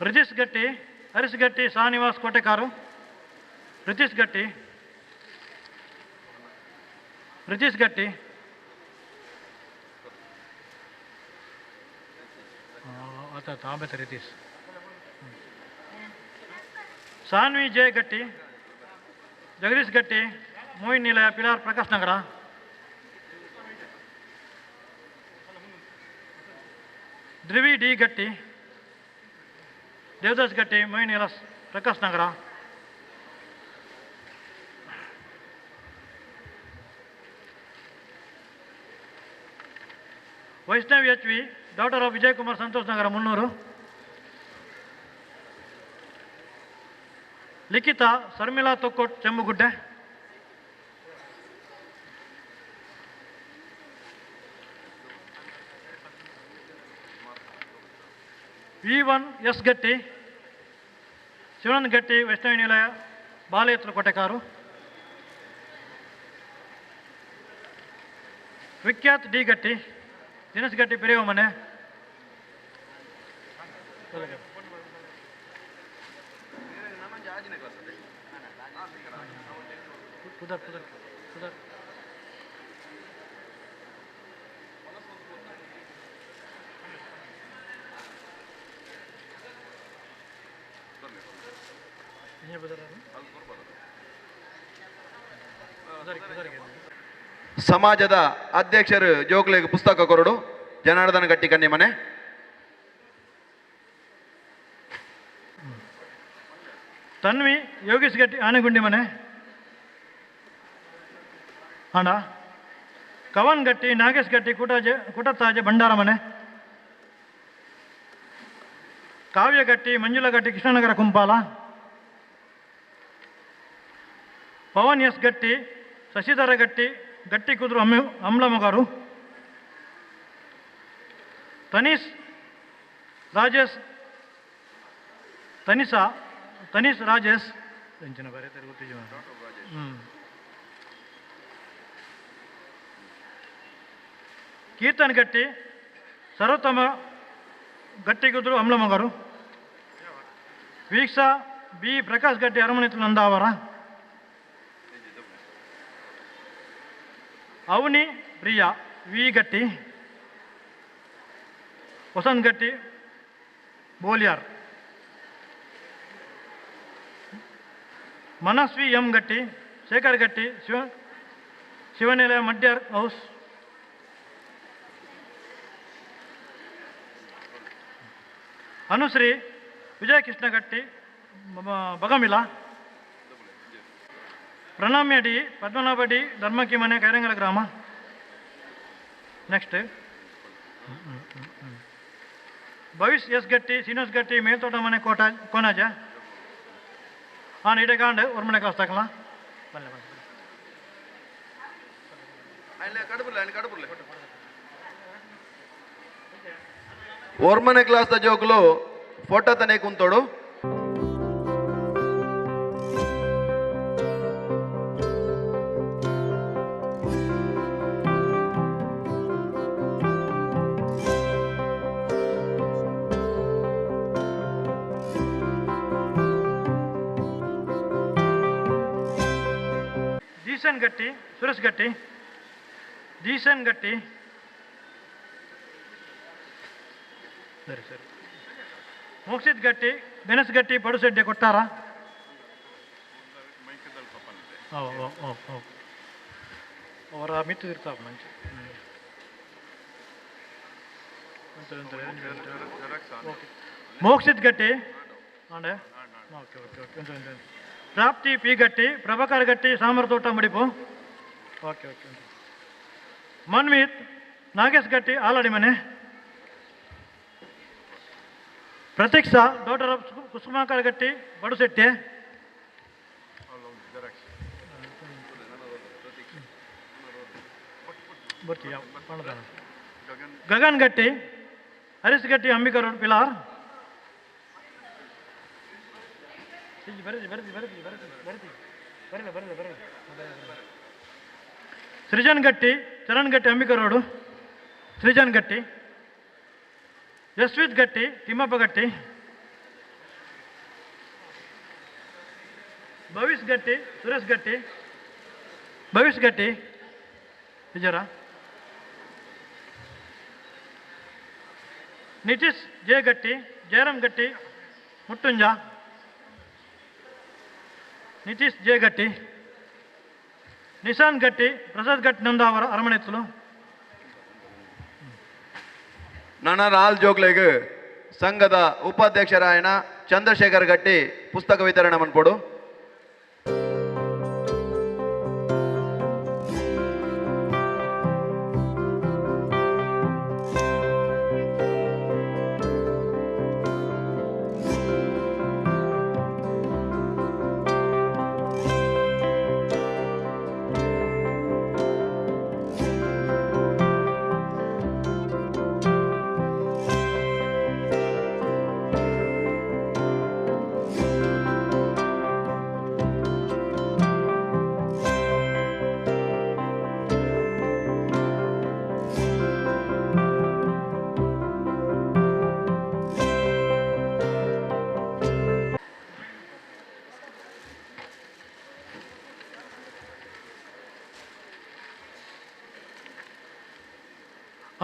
Ritesh ಗಟ್ಟಿ ಹರೀಶ್ ಗಟ್ಟಿ ಶಾನಿವಾಸ್ ಕೋಟೆಕಾರು. ರಿತೀಶ್ ಗಟ್ಟಿ ರಿತೀಶ್ ಗಟ್ಟಿ ಆತ ರಿತೀಶ್. ಸಾನ್ವಿ ಜೆ ಗಟ್ಟಿ ಜಗದೀಶ್ ಗಟ್ಟಿ ಮೋಹಿನ್ ನಿಲಯ ಪಿಲಾರ್ ಪ್ರಕಾಶ್ ನಗರ. ಧ್ರುವಿ ಡಿ ಗಟ್ಟಿ ದೇವದಾಸ್ ಗಟ್ಟಿ ಮೋಹಿನ್ ನಿಲಸ್ Prakash Nagar. Vaishnavi H V daughter of Vijay Kumar Santosh Nagar 300. Likhitha Sharmila Thokkottu Chembugudde. V1 S Gatti Shivanand ಗಟ್ಟಿ ವೈಷ್ಣವಿ ನಿಲಯ ಬಾಲೆತ್ರ ಕೋಟೆಕಾರು. ವಿಖ್ಯಾತ್ ಡಿ ಗಟ್ಟಿ ದಿನೇಶ್ ಗಟ್ಟಿ ಪೆರಿಯ ಮನೆ. ಸಮಾಜದ ಅಧ್ಯಕ್ಷರು ಜೋಕ್ಲೆಗೆ ಪುಸ್ತಕ ಕೊರಡು ಜನಾರ್ದನ ಗಟ್ಟಿ ಕನ್ನಿ ಮನೆ. ತನ್ವಿ ಯೋಗೀಶ್ ಗಟ್ಟಿ ಆನೆಗುಂಡಿ ಮನೆ. ಅಣ್ಣ ಕವನ್ ಗಟ್ಟಿ ನಾಗೇಶ್ ಗಟ್ಟಿ ಕುಟತಾಜೆ ಭಂಡಾರ ಮನೆ. ಕಾವ್ಯ ಗಟ್ಟಿ ಮಂಜುಳಾ ಗಟ್ಟಿ ಕೃಷ್ಣನಗರ ಕುಂಪಾಲ. ಪವನ್ ಎಸ್ ಗಟ್ಟಿ ಶಶಿಧರ ಗಟ್ಟಿ ಗಟ್ಟಿ ಕುದುರು ಅಮ್ಲಮಗಾರು. ತನೀಶ್ ರಾಜೇಶ್ ತನೀಶ್ ರಾಜೇಶ್ ಕೀರ್ತನ್ ಗಟ್ಟಿ ಸರ್ವೋತ್ತಮ ಗಟ್ಟಿ ಕುದುರು ಅಮ್ಲಮಗಾರು. ವೀಕ್ಷಾ ಬಿ ಪ್ರಕಾಶ್ ಗಟ್ಟಿ ಅರಮನೆ ನಂದಾವರ. ಅವನಿ ಪ್ರಿಯಾ ವಿ ಗಟ್ಟಿ ವಸಂತ್ ಗಟ್ಟಿ ಬೋಲಿಯಾರ್. ಮನಸ್ವಿ ಎಂ ಗಟ್ಟಿ ಶೇಖರ್ ಗಟ್ಟಿ ಶಿವನಿಲಯ ಮಡ್ಯಾರ್ ಹೌಸ್. ಅನುಶ್ರೀ ವಿಜಯಕೃಷ್ಣ ಗಟ್ಟಿ ಬಗಮಿಲ. ಪ್ರಣಾಮ್ಯ ಡಿ ಪದ್ಮನಾಭ ಡಿ ಧರ್ಮಕ್ಕಿ ಮನೆ ಕೈರಂಗಲ ಗ್ರಾಮ. ನೆಕ್ಸ್ಟ್ ಭವಿಷ್ ಎಸ್ ಗಟ್ಟಿ ಶ್ರೀನಿವಾಸ್ ಗಟ್ಟಿ ಮೇಲ್ತೋಟ ಮನೆ ಕೋನಾಜ. ಇಡೆಗಾಂಡ್ ஒரு மணி கிளாஸ் தாக்கலாம். ಒರ್ಮನೆ ಕ್ಲಾಸ್ ಜೋಕ್ಲು ಫೋಟೋ ತನೆ ಕುಂತೋಡು. ಜೀಸನ್ ಗಟ್ಟಿ ಸುರೇಶ್ ಗಟ್ಟಿ ಜೀಸನ್ ಗಟ್ಟಿ ಸರಿ ಮೋಕ್ಷಿತ್ ಗಟ್ಟಿ ಗಣೇಶ್ ಗಟ್ಟಿ ಪಡುಸೆಡ್ಡೆ ಕೊಟ್ಟಾರ. ಅವರ ಮಿತ್ತು ಇರ್ತಾವ ಮಂಚೆ. Mokshith Gatti okay okay okay. Prapti P Gatti Prabhakar Gatti ಸಾಮರ್ಥೋಟ ಮಡಿಪು. Okay okay. ಮನ್ವಿತ್ ನಾಗೇಶ್ ಗಟ್ಟಿ ಆಲಡಿ ಮನೆ. ಪ್ರತೀಕ್ಷಾ ಡಾಕ್ಟರ್ ಆಫ್ ಕುಸುಮಾಕರ್ ಗಟ್ಟಿ ಬಡುಸೆಟ್ಟೆ. ಬರ್ತೀಯ ಪಣದಾನ ಗಗನ್ ಗಟ್ಟಿ ಹರೀಶ್ ಗಟ್ಟಿ ಅಂಬಿಕರ್ ಪಿಲಾರ್ ಸೃಜನ್ ಗಟ್ಟಿ ಚರಣ್ ಗಟ್ಟಿ ಅಂಬಿಕರ್ ರೋಡು ಸೃಜನ್ ಗಟ್ಟಿ ಯಶ್ವಿತ್ ಗಟ್ಟಿ ತಿಮ್ಮಪ್ಪ ಗಟ್ಟಿ ಭವಿಷ್ ಗಟ್ಟಿ ಸುರೇಶ್ ಗಟ್ಟಿ ಭವಿಷ್ ಗಟ್ಟಿ ವಿಜಯರ ನಿತೀಶ್ ಜೆ ಗಟ್ಟಿ ಜಯರಾಮ್ ಗಟ್ಟಿ ಮುಟ್ಟುಂಜ ನಿತೀಶ್ ಜೆ ಗಟ್ಟಿ ನಿಶಾಂತ್ ಗಟ್ಟಿ ಪ್ರಸಾದ್ ಗಟ್ಟಿ ನಂದಾವರ ಅರಮನೆ ಎತ್ತಲು ನನ್ನ ರಾಲ್ ಜೋಗ್ಲೆಗ್ ಸಂಘದ ಉಪಾಧ್ಯಕ್ಷರಾಯಣ ಚಂದ್ರಶೇಖರ್ ಗಟ್ಟಿ ಪುಸ್ತಕ ವಿತರಣೆ ಮಾಡ್ಕೊಡು.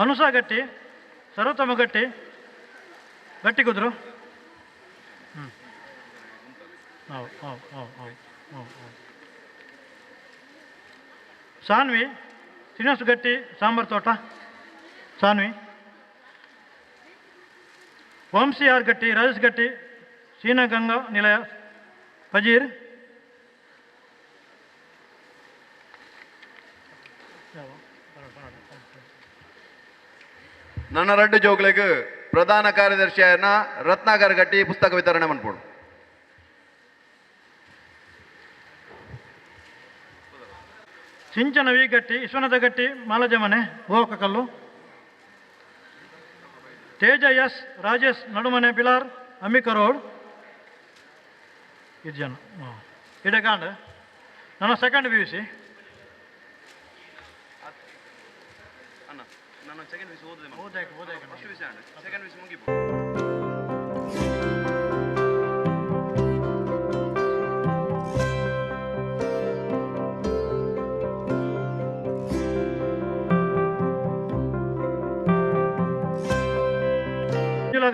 ಅನುಷಾ ಗಟ್ಟಿ ಸರ್ವೋತ್ತಮ ಗಟ್ಟಿ ಗಟ್ಟಿ ಕುದ್ರು ಸಾನ್ವಿ ಶ್ರೀನಿವಾಸ ಗಟ್ಟಿ ಸಾಂಬಾರ್ ತೋಟ ಸಾನ್ವಿ ವಂಶಿ ಆರ್ ಗಟ್ಟಿ ರಾಜೇಶ್ ಗಟ್ಟಿ ಶೀನಗಂಗಾ ನಿಲಯ ಫಜೀರ್ ನನ್ನ ರಡ್ಡು ಜೋಗ್ಲೆಗ್ ಪ್ರಧಾನ ಕಾರ್ಯದರ್ಶಿಯಾಯನ ರತ್ನಾಕರ್ ಗಟ್ಟಿ ಪುಸ್ತಕ ವಿತರಣೆ ಮಾಡ್ಕೊಡು. ಸಿಂಚನ ವಿ ಗಟ್ಟಿ ವಿಶ್ವನಾಥ ಗಟ್ಟಿ ಮಾಲಜ ಮನೆ ಗೋಕಲ್ಲು ತೇಜ ಎಸ್ ರಾಜೇಶ್ ನಡುಮನೆ ಪಿಲಾರ್ ಅಂಬಿಕಾ ರೋಡ್ ಇದು ಜನ ಇಡಕಾಂಡ್ ನನ್ನ ಸೆಕೆಂಡ್ ಪಿ ಯು ಸಿ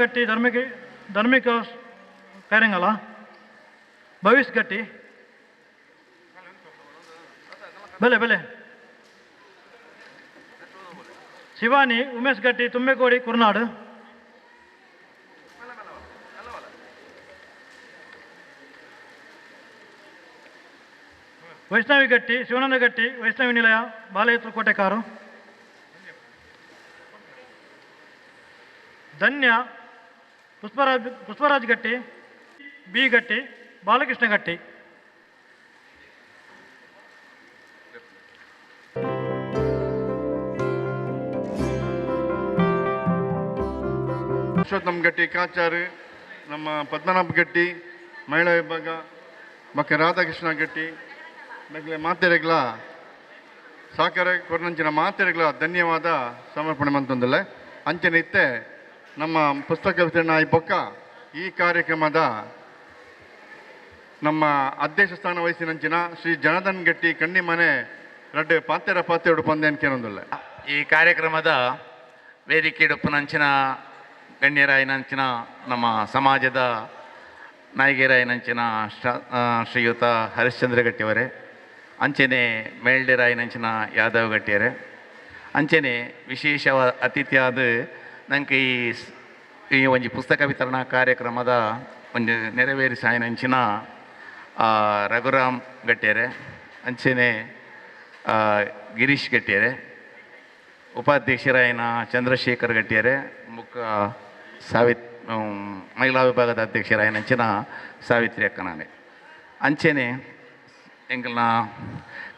ಗಟ್ಟಿ ಧರ್ಮಿಕ ಕಾರ್ಯಂಗಲ ಭವಿಷ್ ಗಟ್ಟಿ ಬೆಲೆ ಬೆಲೆ ಶಿವಾನಿ ಉಮೇಶ್ ಗಟ್ಟಿ ತುಂಬೆಕೋಡಿ ಕುರ್ನಾಡು ವೈಷ್ಣವಿ ಗಟ್ಟಿ ಶಿವಾನಂದ ಗಟ್ಟಿ ವೈಷ್ಣವಿ ನಿಲಯ ಬಾಲಯತ್ರ ಕೋಟೆಕಾರು ಧನ್ಯ ಪುಷ್ಪರಾಜ್ ಗಟ್ಟಿ ಬಿ ಗಟ್ಟಿ ಬಾಲಕೃಷ್ಣ ಗಟ್ಟಿ ಪುರುಷೋತ್ತಮ್ ಗಟ್ಟಿ ಕಾಚಾರು ನಮ್ಮ ಪದ್ಮನಾಭ ಗಟ್ಟಿ ಮಹಿಳಾ ವಿಭಾಗ ಮಕ್ಕ ರಾಧಾಕೃಷ್ಣ ಗಟ್ಟಿ ಮಕ್ಕಳ ಮಾತೆರೆಗ್ಲ ಸಾಕಾರ ಕೊರನಂಚಿನ ಮಾತೆರೆಗ್ಲ ಧನ್ಯವಾದ ಸಮರ್ಪಣೆ ಮಂತೊಂದಲ್ಲ ಅಂಚನೆ ಇತ್ತೆ ನಮ್ಮ ಪುಸ್ತಕ ವಿತರಣೆ ಪೊಕ್ಕ ಈ ಕಾರ್ಯಕ್ರಮದ ನಮ್ಮ ಅಧ್ಯಕ್ಷ ಸ್ಥಾನ ವಹಿಸಿನಂಚಿನ ಶ್ರೀ ಜನಾರ್ದನ್ ಗಟ್ಟಿ ಕಣ್ಣಿಮನೆ ರಡ್ಡು ಪಾತೆರಡು ಪಂದೇನು ಕೇಳೊಂದಿಲ್ಲ. ಈ ಕಾರ್ಯಕ್ರಮದ ವೇದಿಕೆ ಡೊಪ್ಪುನಂಚಿನ ಗಣ್ಯರಾಯನಂಚಿನ ನಮ್ಮ ಸಮಾಜದ ನಾಯಕರಾಯನಂಚಿನ ಶ್ರೀಯುತ ಹರಿಶ್ಚಂದ್ರ ಗಟ್ಟಿಯವರೇ, ಅಂಚನೆ ಮೇಲ್ಡೆರಾಯನಂಚಿನ ಯಾದವ್ ಗಟ್ಟಿಯವರೇ, ಅಂಚನೆ ವಿಶೇಷ ಅತಿಥಿಯಾದ ನಂಗೆ ಈ ಒಂದು ಪುಸ್ತಕ ವಿತರಣಾ ಕಾರ್ಯಕ್ರಮದ ಒಂದು ನೆರವೇರಿಸಾಯನಂಚಿನ ರಘುರಾಮ್ ಗಟ್ಟಿಯರೆ, ಅಂಚನೆ ಗಿರೀಶ್ ಗಟ್ಟಿಯರೆ, ಉಪಾಧ್ಯಕ್ಷರಾಯನ ಚಂದ್ರಶೇಖರ್ ಗಟ್ಟಿಯರೆ, ಮಹಿಳಾ ವಿಭಾಗದ ಅಧ್ಯಕ್ಷರಾಯನಂಚಿನ ಸಾವಿತ್ರಿ ಅಕ್ಕನಾನೆ, ಅಂಚನೆ ಎಂಗಲ್ನ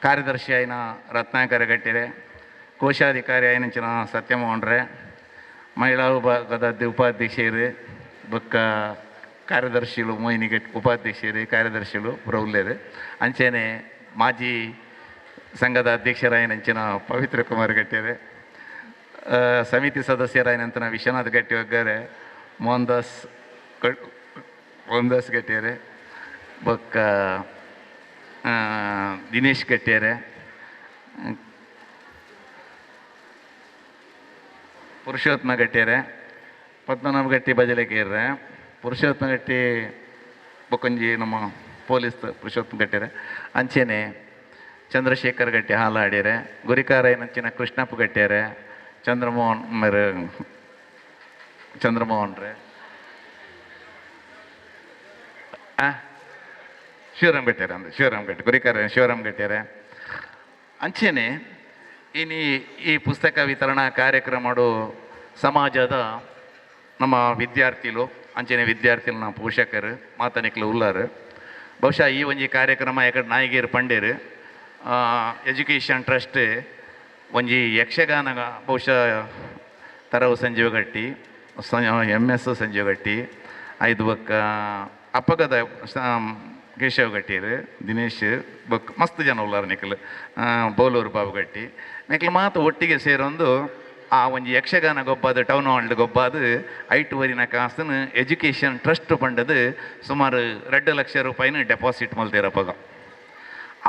ಕಾರ್ಯದರ್ಶಿ ಆಯ್ನ ರತ್ನಾಕರ ಗಟ್ಟಿಯರೆ, ಕೋಶಾಧಿಕಾರಿ ಆಯ್ನಂಚಿನ ಸತ್ಯಮೋಹನ್ರೆ, ಮಹಿಳಾ ವಿಭಾಗದ ಉಪಾಧ್ಯಕ್ಷರು ಬೊಕ್ಕ ಕಾರ್ಯದರ್ಶಿಗಳು ಮೋಹಿನಿಗೆ ಉಪಾಧ್ಯಕ್ಷರು ಕಾರ್ಯದರ್ಶಿಗಳು ಪ್ರೌಲ್ಯರು ಅಂಚೆನೆ ಮಾಜಿ ಸಂಘದ ಅಧ್ಯಕ್ಷರಾಯನಂಚಿನ ಪವಿತ್ರ ಕುಮಾರ್ ಗಟ್ಟಿಯರೆ, ಸಮಿತಿ ಸದಸ್ಯರಾಯನಂತನ ವಿಶ್ವನಾಥ್ ಗಟ್ಟಿ ಒಗ್ಗರೆ, ಮೋಹನ್ ದಾಸ್ ಗಟ್ಟಿಯರೆ ಬೊಕ್ಕ ದಿನೇಶ್ ಗಟ್ಟಿಯರೆ, ಪುರುಷೋತ್ತಮ ಗಟ್ಟಿಯರೆ, ಪದ್ಮನಾಭ ಗಟ್ಟಿ ಬಜಲೆಕೇರ್ರೆ, ಪುರುಷೋತ್ತಮ ಗಟ್ಟಿ ಬೊಕೊಂಜಿ ನಮ್ಮ ಪೊಲೀಸ್ ಪುರುಷೋತ್ತಮ ಗಟ್ಟಿಯರೆ ಅಂಚೆನೆ ಚಂದ್ರಶೇಖರ್ ಗಟ್ಟಿ ಹಾಲಾಡ್ಯರೆ, ಗುರಿಕಾರಯ್ಯನಂಚಿನ ಕೃಷ್ಣಪ್ಪ ಗಟ್ಟಿಯರೆ, ಚಂದ್ರಮೋಹನ್ರೆ, ಶಿವರಾಮ್ ಗಟ್ಟಿಯರೆ ಅಂದರೆ ಶಿವರಾಮ್ ಗಟ್ಟಿ ಗುರಿಕಾರ ಶಿವರಾಮ್ ಗಟ್ಟಿಯರೆ ಅಂಚೆನೆ ಈ ಪುಸ್ತಕ ವಿತರಣಾ ಕಾರ್ಯಕ್ರಮಡು ಸಮಾಜದ ನಮ್ಮ ವಿದ್ಯಾರ್ಥಿಗಳು ಅಂಚೆನೆ ವಿದ್ಯಾರ್ಥಿಗಳ ನಮ್ಮ ಪೋಷಕರು ಮಾತನಿಕ್ಲು ಉಳ್ಳಾರು. ಬಹುಶಃ ಈ ಒಂಜಿ ಕಾರ್ಯಕ್ರಮ ಯಾಕಡೆ ನಾಯಿಗೇರು ಪಂಡೇರು ಎಜುಕೇಷನ್ ಟ್ರಸ್ಟ್ ಒಂಜಿ ಯಕ್ಷಗಾನ ಬಹುಶಃ ತರವು ಸಂಜೀವ ಗಟ್ಟಿ MS ಸಂಜೀವ ಗಟ್ಟಿ ಐದು ಬೊಕ್ಕ ಅಪ್ಪಗದ ಕೇಶವ್ ಗಟ್ಟಿರು ದಿನೇಶ್ ಬೊಕ್ಕ ಮಸ್ತ್ ಜನ ಉಳ್ಳಾರ ನಿಖಲು ಬೋಲೂರು ಬಾಬು ಗಟ್ಟಿ ನಿಖಲು ಮಾತು ಒಟ್ಟಿಗೆ ಸೇರೊಂದು ಆ ಒಂಜಿ ಯಕ್ಷಗಾನ ಗೊಬ್ಬಾದ ಟೌನ್ ಹಾಲ್ಡ್ ಗೊಬ್ಬಾದ 8 ಕಾಸನ್ನು ಎಜುಕೇಷನ್ ಟ್ರಸ್ಟ್ ಪಂಡದು ಸುಮಾರು 2 ಲಕ್ಷ ರೂಪಾಯಿನ ಡೆಪಾಸಿಟ್ ಮಲ್ತಿರಪ್ಪಾಗ.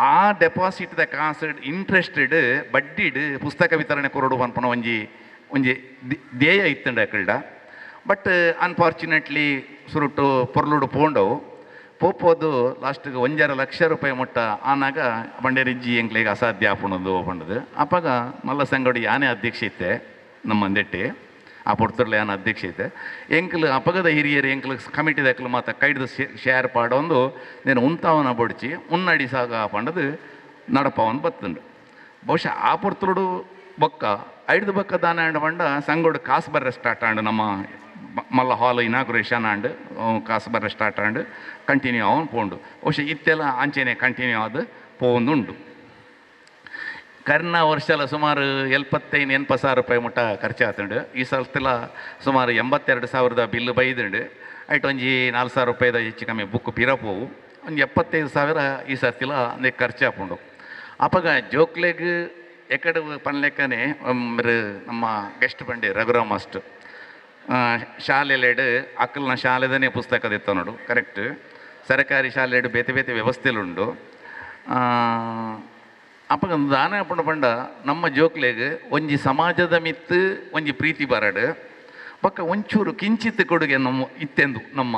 ಆ ಡೆಪಾಸಿಟ್ದ ಕಾಸು ಇಂಟ್ರೆಸ್ಟೆಡ್ ಬಡ್ಡಿಡ್ ಪುಸ್ತಕ ವಿತರಣೆ ಕೊರಡು ಪನ್ಪನ ಒಂಜಿ ಧ್ಯೇಯ ಇತ್ತಂಡ ಅಕಲ್ಡ. ಬಟ್ ಅನ್ಫಾರ್ಚುನೇಟ್ಲಿ ಸುರುಟು ಪೊರ್ಲುಡು ಪೋಂಡವು ಪೋಪೋದು ಲಾಸ್ಟ್ಗೆ 1.5 ಲಕ್ಷ ರೂಪಾಯಿ ಮುಟ್ಟ ಆನಾಗ ಬಂಡೇರಿಜ್ಜಿ ಎಂಕ್ಲಿಗೆ ಅಸಾಧ್ಯ ಆಪಣದು ಪಂಡದು ಅಪ್ಪಾಗ ಮಲ್ಲ ಸಂಗಡಿ ಯಾನೇ ಅಧ್ಯಕ್ಷ ಇತ್ತೆ ನಮ್ಮ ಅಂದೆಟ್ಟಿ ಆ ಪುರ್ತರ್ಲೆ ಯಾನ ಅಧ್ಯಕ್ಷ ಇತ್ತೆ ಎಂಕ್ಲು ಅಪಗದ ಹಿರಿಯರು ಎಂಕ್ಲು ಕಮಿಟಿದಕ್ಲು ಮಾತ ಕೈಡ್ದು ಶೇರ್ ಪಾಡೊಂದು నేను ಉಂತಾವನ ಬೊಡ್ಚಿ ಉನ್ನಡಿ ಸಾಗ ಪಂಡದು ನಡಪವನ್ ಬತ್ತುಂಡು. ಬಹುಶಃ ಆ ಪುರ್ತರುಡು ಬೊಕ್ಕ 5 ಬೊಕ್ಕ ದಾನ ಅಂಡ ಪಂಡ ಸಂಗೋಡು ಕಾಸು ಬರ್ರೆ ಸ್ಟಾರ್ಟ್ ಆಂಡು ನಮ್ಮ ಮಲ್ಲ ಹಾಲ್ ಇನಾಗ್ರೇಷನ್ ಆಂಡ್ ಕಾಸು ಬರ್ರೆ ಸ್ಟಾರ್ಟ್ ಆಂಡ್ ಕಂಟಿನ್ಯೂ ಅವನು ಪೋಂಡು. ಬಹುಶಃ ಇತ್ತೆಲ್ಲ ಅಂಚೆನೆ ಕಂಟಿನ್ಯೂ ಆದ ಪೋಂದುಂಡು. ಕರ್ನ ವರ್ಷಲ ಸುಮಾರು 75-80 ರೂಪಾಯಿ ಮುಟ್ಟ ಖರ್ಚಾತುಂಡು. ಈ ಸಲ ಸುಮಾರು 82,000 ಬಿಲ್ಲು ಬೈದುಂಡು. ಐಟ್ ಒಂಜಿ 4,000 ರೂಪಾಯಿದ ಹೆಚ್ಚು ಕಮ್ಮಿ ಬುಕ್ ಪಿರಪೋವು ಒಂದು 75,000 ಈ ಸರ್ತಿಲ ಅಂದೇ ಖರ್ಚಾಪುಂಡು. ಅಪ್ಪಗ ಜೋಕ್ಲೆಗ್ ಎಕಡೆ ಪನ್ಲೆಕ್ಕನೆ ನಮ್ಮ ಗೆಸ್ಟ್ ಬಂಡಿ ರಘುರಾಮ್ ಮಾಸ್ಟರ್ ಶಾಲೆಲೆಡ್ ಅಕ್ಕಲ್ನ ಶಾಲೆದನೇ ಪುಸ್ತಕದ ಎತ್ತ ನೋಡು ಕರೆಕ್ಟ್. ಸರ್ಕಾರಿ ಶಾಲೆಡ್ ಬೇತೆ ಬೇತೆ ವ್ಯವಸ್ಥೆಲುಂಡು. ಅಪ್ಪಗ ದಾನ ಪಂಡ ಪಂಡ ನಮ್ಮ ಜೋಕ್ಲೆಗ್ ಒಂಜಿ ಸಮಾಜದ ಮಿತ್ತು ಒಂಜಿ ಪ್ರೀತಿ ಬರಡು ಪಕ್ಕ ಒಂಚೂರು ಕಿಂಚಿತ್ ಕೊಡುಗೆ ನಮ್ಮ ಇತ್ತೆಂದು ನಮ್ಮ